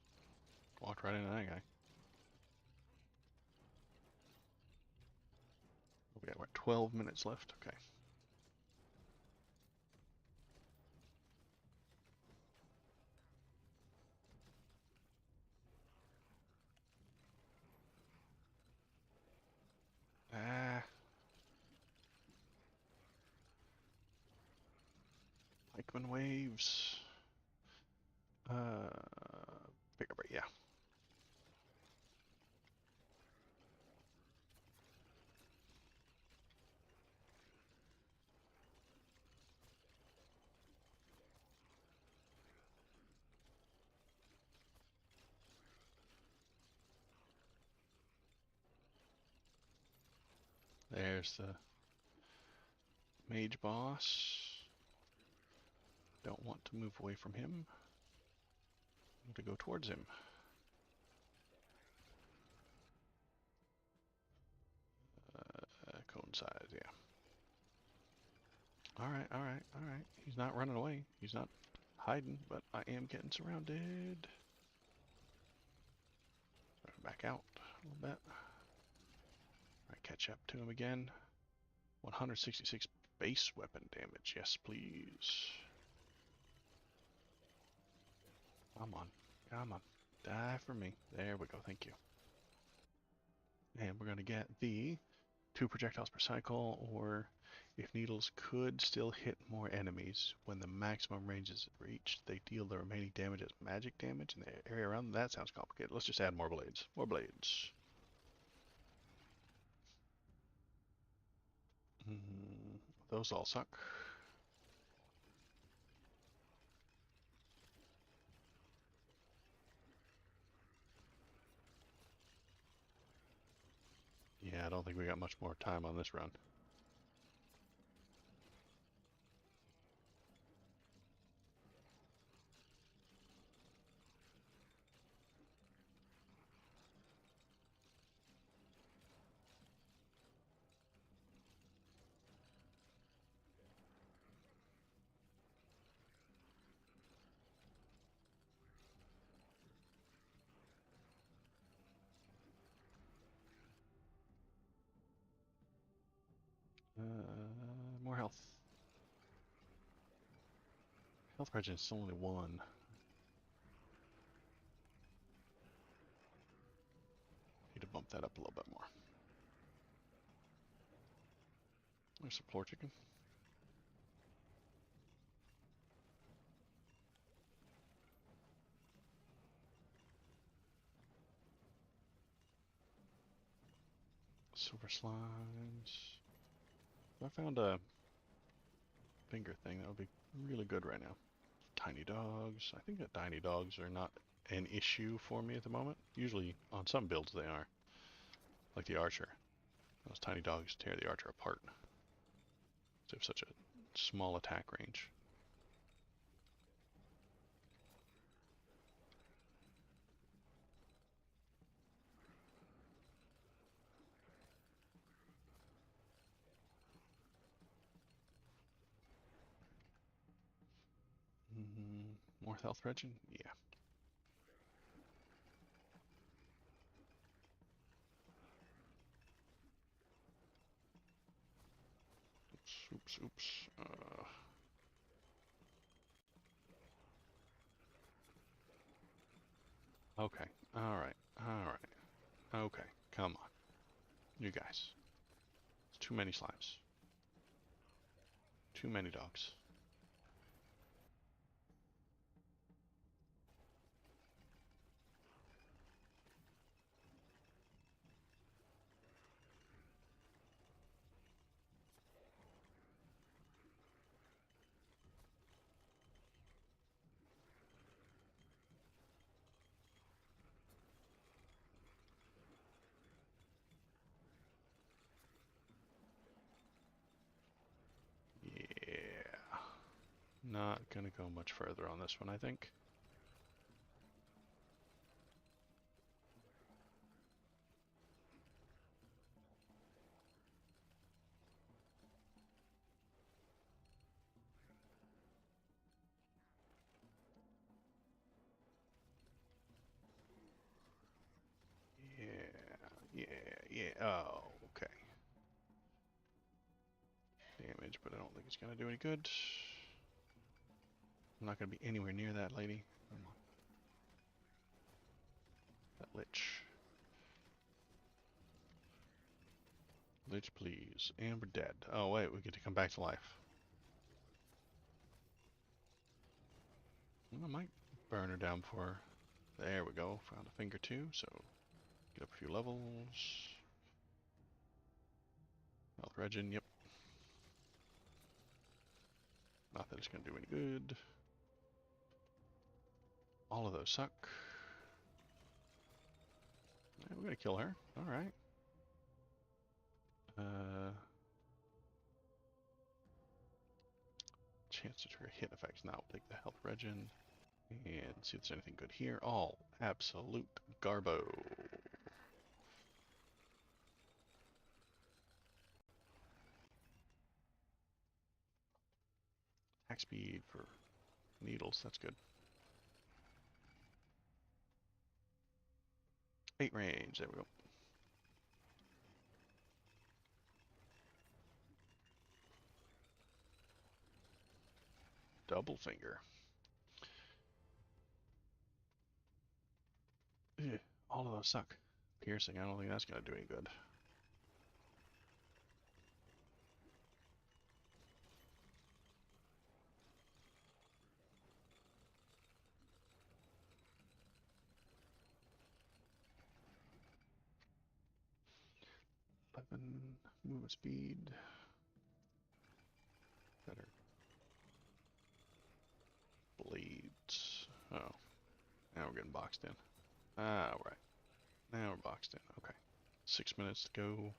Walked right into that guy. We got, what, 12 minutes left? Okay. Ah. Pikeman waves. Bigger, but yeah. there's the mage boss. Don't want to move away from him. Want to go towards him. Coincide, yeah. Alright, alright, alright. He's not running away. He's not hiding, but I am getting surrounded. Back out a little bit. Alright, catch up to him again. 166 base weapon damage. Yes, please. Come on. Come on. Die for me. There we go. Thank you. And we're going to get the 2 projectiles per cycle, or if needles could still hit more enemies when the maximum range is reached, they deal the remaining damage as magic damage in the area around them. That sounds complicated. Let's just add more blades. More blades. Those all suck. Yeah, I don't think we got much more time on this run. More health. Health regen is only 1. Need to bump that up a little bit more. There's some floor chicken. Silver slimes. If I found a finger thing, that would be really good right now. Tiny dogs. I think that tiny dogs are not an issue for me at the moment. Usually on some builds they are. Like the archer. Those tiny dogs tear the archer apart. They have such a small attack range. More health regen? Yeah. Oops, oops, oops. Okay. Alright. Alright. Okay. Come on. You guys. It's too many slimes. Too many dogs. Yeah. Not gonna go much further on this one, I think. Yeah, yeah. Oh, okay. Damage, but I don't think it's gonna do any good. I'm not gonna be anywhere near that lady. Come on. That lich. Lich, please. And we're dead. Oh, wait, we get to come back to life. Well, I might burn her down before. There we go. Found a finger too, so get up a few levels. Health regen, yep. Not that it's gonna do any good. All of those suck. We're gonna kill her. Alright. chance to trigger hit effects. Now we'll take the health regen and see if there's anything good here. All absolute garbo. Attack speed for needles, that's good. 8 range, there we go. Double finger. Ugh, all of those suck. Piercing, I don't think that's gonna do any good. Weapon, movement speed. Better. Blades. Oh. Now we're getting boxed in. Ah, right. Now we're boxed in. Okay. 6 minutes to go.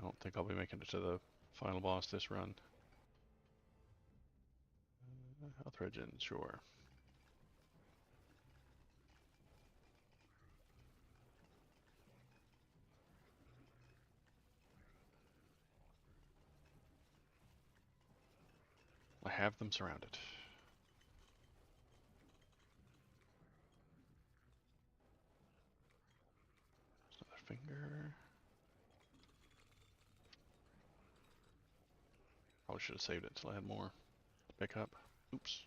Don't think I'll be making it to the final boss this run. Health regen, sure. I have them surrounded. Another finger. Probably should have saved it until I had more to pick up. Oops.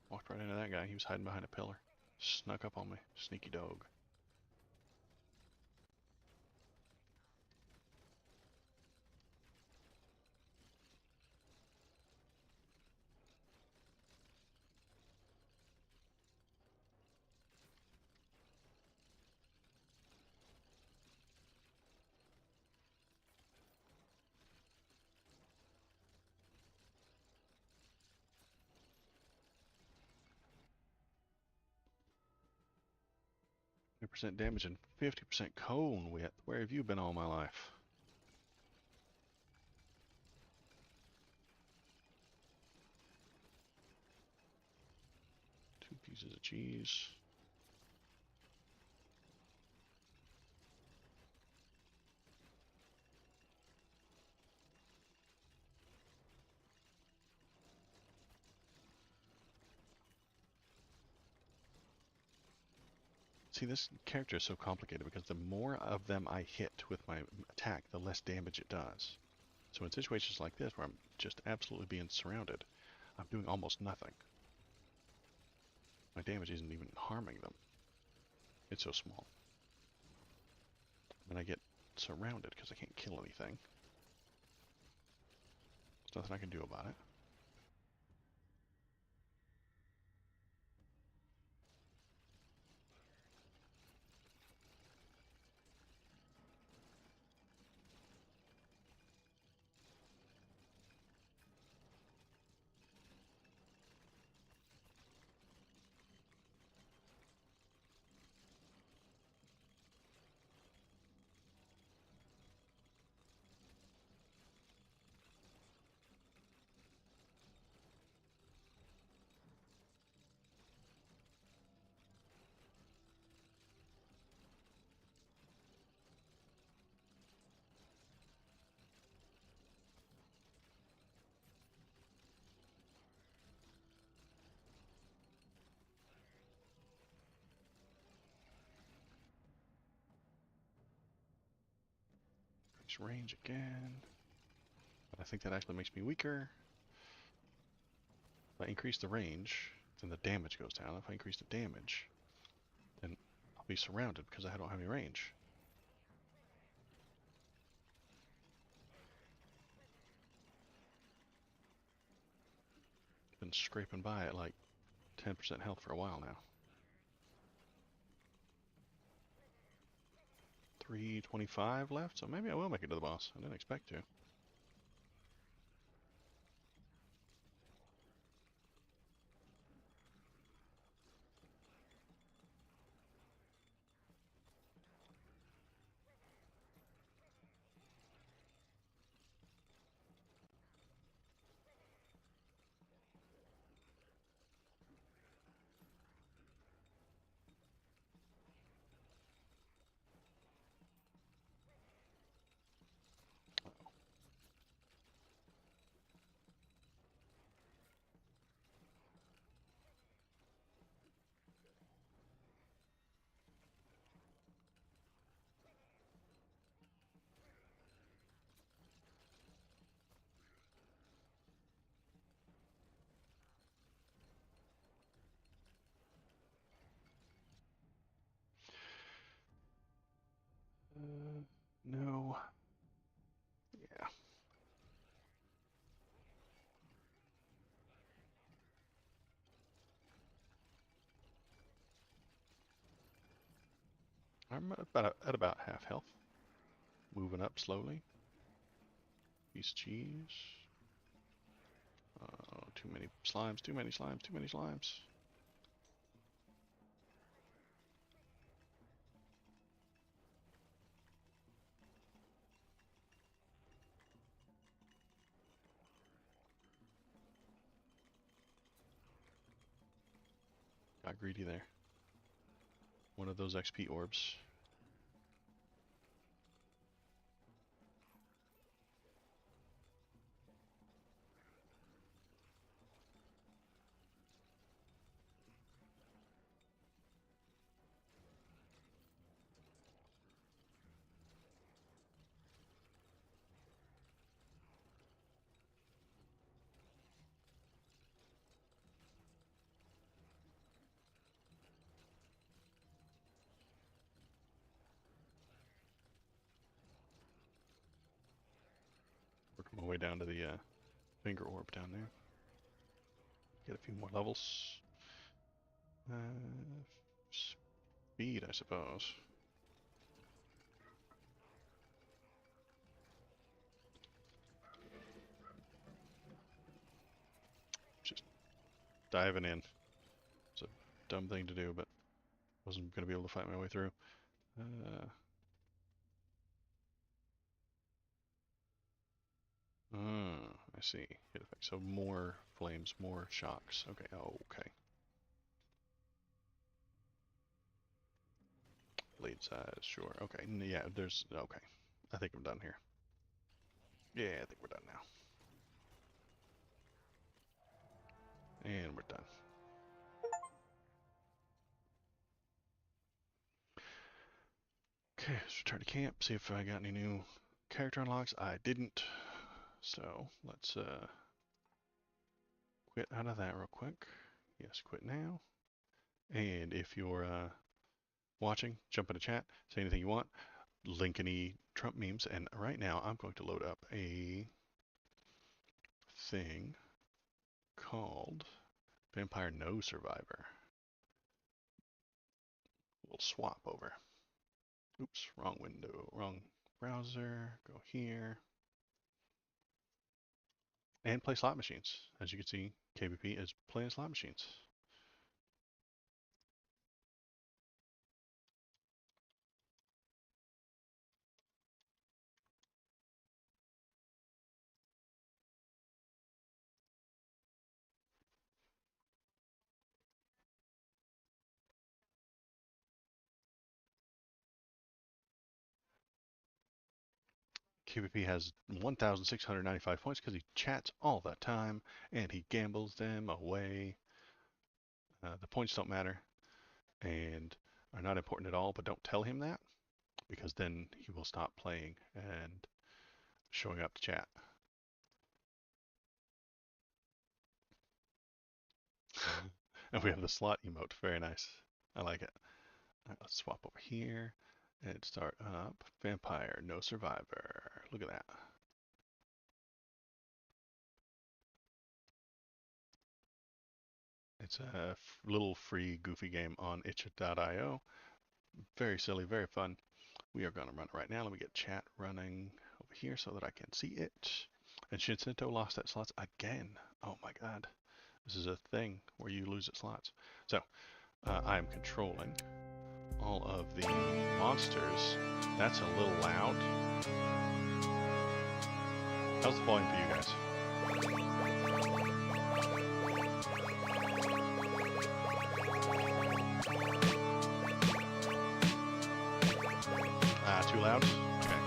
Walked right into that guy. He was hiding behind a pillar. Snuck up on me. Sneaky dog. % damage and 50% cone width. Where have you been all my life? Two pieces of cheese. See, this character is so complicated because the more of them I hit with my attack, the less damage it does. So in situations like this, where I'm just absolutely being surrounded, I'm doing almost nothing. My damage isn't even harming them. It's so small. And I get surrounded because I can't kill anything. There's nothing I can do about it. Increase range again. But I think that actually makes me weaker. If I increase the range, then the damage goes down. If I increase the damage, then I'll be surrounded because I don't have any range. Been scraping by at like 10% health for a while now. 325 left, so maybe I will make it to the boss. I didn't expect to. I'm at about half health. Moving up slowly. Piece of cheese. Oh, too many slimes, too many slimes, too many slimes. Got greedy there. One of those XP orbs. Working my way down to the finger orb down there. Get a few more levels. Speed, I suppose. Just diving in. It's a dumb thing to do, but wasn't going to be able to fight my way through. I see. Hit effect. So more flames, more shocks. Okay. Oh, okay. Blade size, sure. Okay. Yeah, there's. Okay. I think I'm done here. Yeah, I think we're done now. And we're done. Okay, let's return to camp, see if I got any new character unlocks. I didn't. So let's quit out of that real quick. Yes, quit now. And if you're watching, jump in the chat, say anything you want, link any Trump memes. And right now I'm going to load up a thing called Vampire No Survivor. We'll swap over. Oops, wrong window, wrong browser. Go here. And play slot machines. As you can see, KBP is playing slot machines. KBP has 1,695 points because he chats all the time and he gambles them away. The points don't matter and are not important at all, but don't tell him that because then he will stop playing and showing up to chat. And we have the slot emote. Very nice. I like it. All right, let's swap over here and start up Vampire No Survivor. Look at that. It's a little free goofy game on itch.io. Very silly, very fun. We are going to run it right now. Let me get chat running over here so that I can see it. And Shinsinto lost at slots again. Oh my god. This is a thing where you lose at slots. So, I am controlling all of the monsters. That's a little loud. How's the volume for you guys? Too loud? Okay.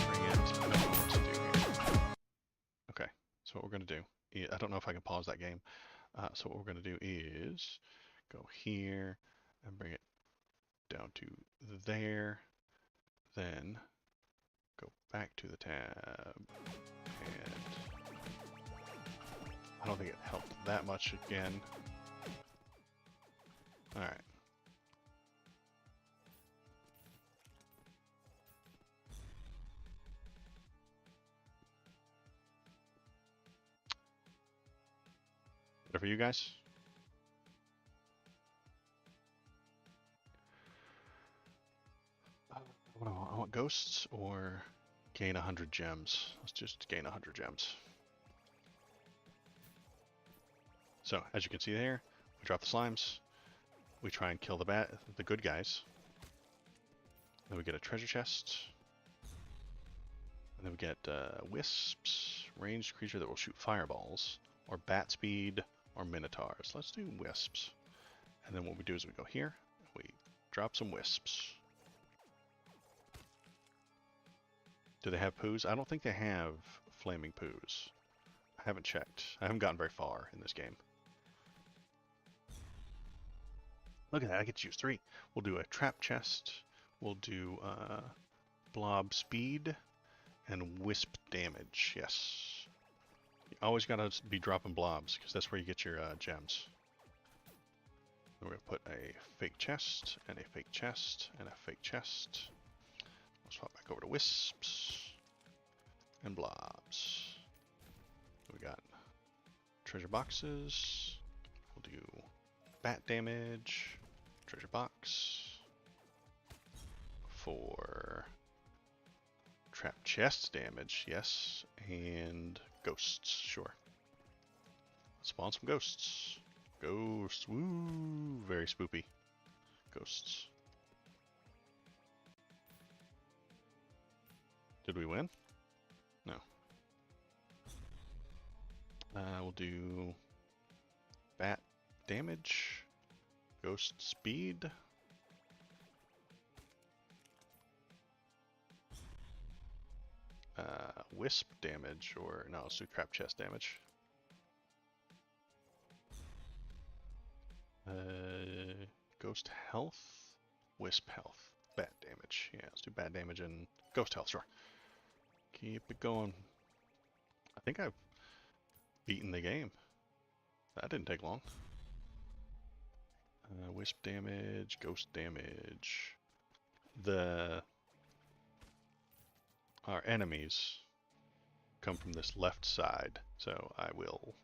Bring it. I don't know what to do here. Okay, so what we're going to do, I don't know if I can pause that game. So what we're going to do is go here and bring it down to there, then go back to the tab, and I don't think it helped that much again. Alright. Better for you guys? ghosts or gain 100 gems? Let's just gain 100 gems. So, as you can see there, we drop the slimes. We try and kill the good guys. Then we get a treasure chest. And then we get wisps, ranged creature that will shoot fireballs, or bat speed, or minotaurs. Let's do wisps. And then what we do is we go here, we drop some wisps. Do they have poos? I don't think they have flaming poos. I haven't checked. I haven't gotten very far in this game. Look at that, I get to use 3. We'll do a trap chest, we'll do blob speed, and wisp damage, yes. You always gotta be dropping blobs, because that's where you get your gems. We're going to put a fake chest, and a fake chest, and a fake chest. We'll swap back over to wisps, and blobs. We got treasure boxes. We'll do bat damage, treasure box, for trap chest damage, yes, and ghosts, sure. Let's spawn some ghosts. Ghosts, woo, very spoopy. Ghosts. Did we win? No. We'll do bat damage, ghost speed, wisp damage, or no, let's do trap chest damage. Ghost health, wisp health, bat damage. Yeah, let's do bat damage and ghost health, sure. Keep it going. I think I've beaten the game. That didn't take long. Wisp damage, ghost damage. Our enemies come from this left side, so I will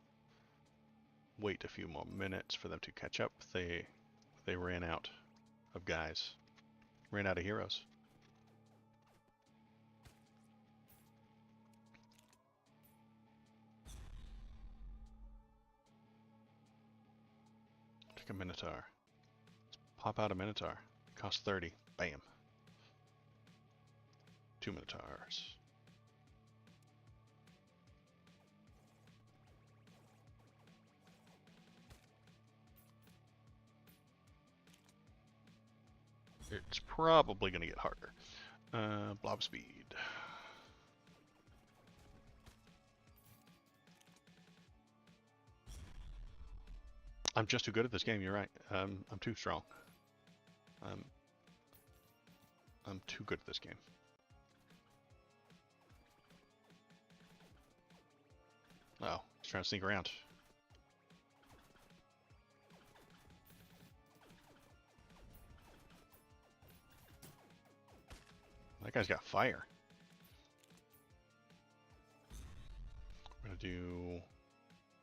wait a few more minutes for them to catch up. They ran out of guys, ran out of heroes. Take a minotaur. Let's pop out a minotaur. Cost 30. Bam. 2 minotaurs. It's probably going to get harder. Blob speed. I'm just too good at this game, you're right. I'm too strong. I'm too good at this game. Oh, he's trying to sneak around. That guy's got fire. We're gonna do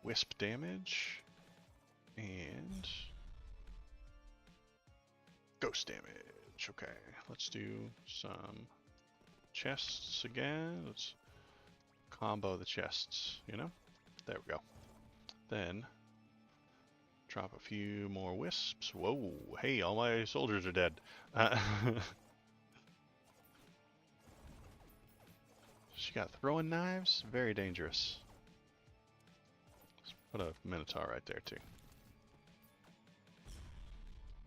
wisp damage and ghost damage. Okay, let's do some chests again. Let's combo the chests, you know? There we go. Then drop a few more wisps. Whoa, hey, all my soldiers are dead. She got throwing knives, very dangerous. Let's put a minotaur right there too.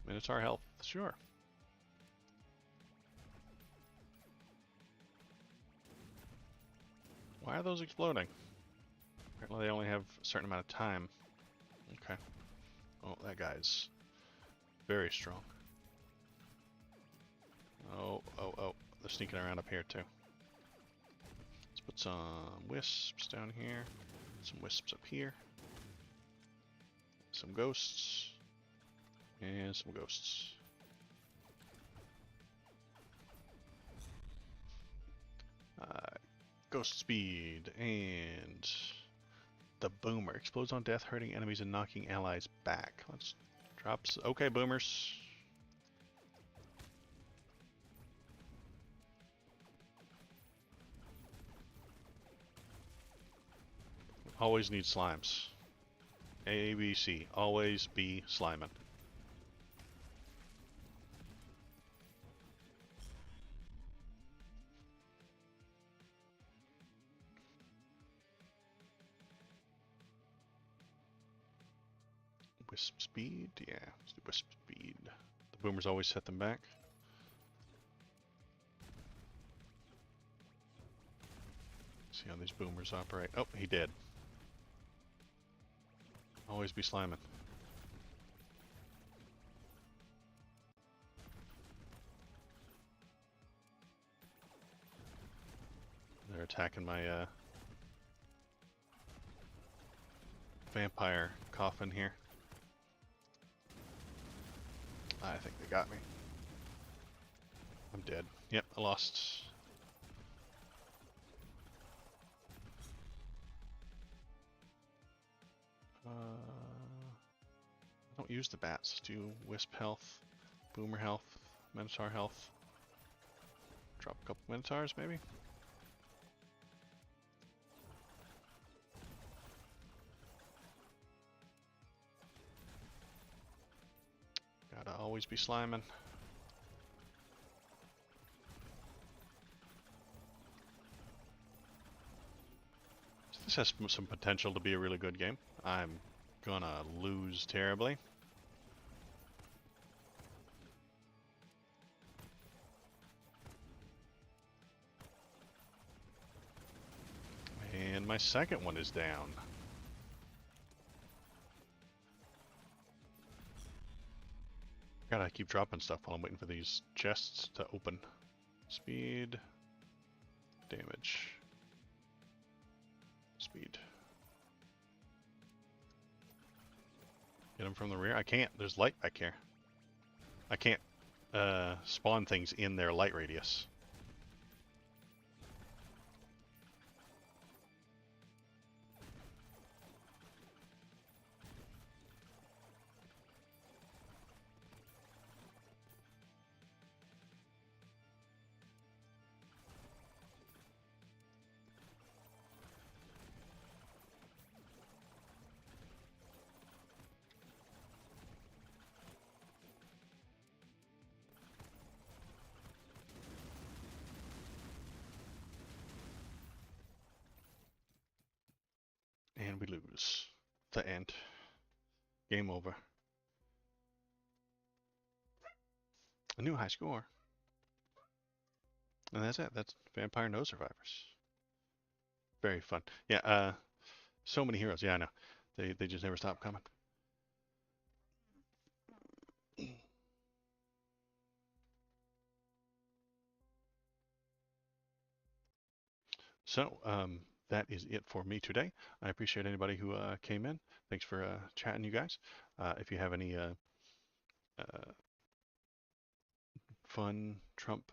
Minotaur health, sure. Why are those exploding? Apparently they only have a certain amount of time. Okay. Oh, that guy's very strong. Oh, they're sneaking around up here too. Let's put some wisps down here, some wisps up here, some ghosts, and some ghosts. Ghost speed and the boomer explodes on death, hurting enemies and knocking allies back. Let's drop. Okay, boomers. Always need slimes. A, B, C. Always be sliming. Wisp speed? Yeah, let's do wisp speed. The boomers always set them back. See how these boomers operate. Oh, he did. Always be sliming. They're attacking my vampire coffin here. I think they got me. I'm dead. Yep, I lost. I don't use the bats. Do wisp health, boomer health, minotaur health. Drop a couple minotaurs maybe. Gotta always be sliming. So this has some potential to be a really good game. I'm gonna lose terribly. And my second one is down. Gotta keep dropping stuff while I'm waiting for these chests to open. Speed, damage, speed. Get them from the rear? I can't. There's light back here. I can't spawn things in their light radius. And we lose. The end. Game over. A new high score. And that's it. That's Vampire No Survivors. Very fun. Yeah, so many heroes. Yeah, I know. They just never stop coming. So, that is it for me today. I appreciate anybody who came in. Thanks for chatting, you guys. If you have any fun Trump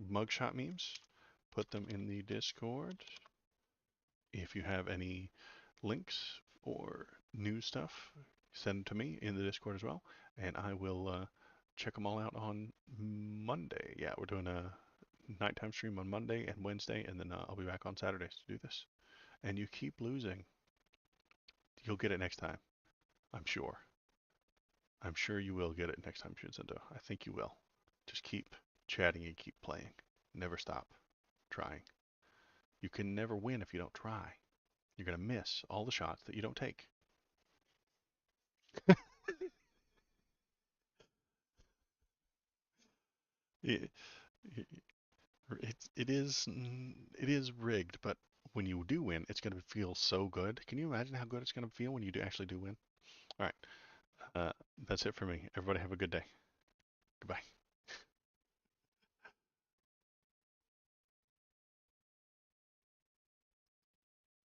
mugshot memes, put them in the Discord. If you have any links or new stuff, send them to me in the Discord as well, and I will check them all out on Monday. Yeah, we're doing a nighttime stream on Monday and Wednesday, and then I'll be back on Saturdays to do this. And you keep losing. You'll get it next time. I'm sure. I'm sure you will get it next time, Shinzendo. I think you will. Just keep chatting and keep playing. Never stop trying. You can never win if you don't try. You're going to miss all the shots that you don't take. it, it is rigged, but when you do win, it's going to feel so good. Can you imagine how good it's going to feel when you actually do win? All right. That's it for me. Everybody have a good day. Goodbye.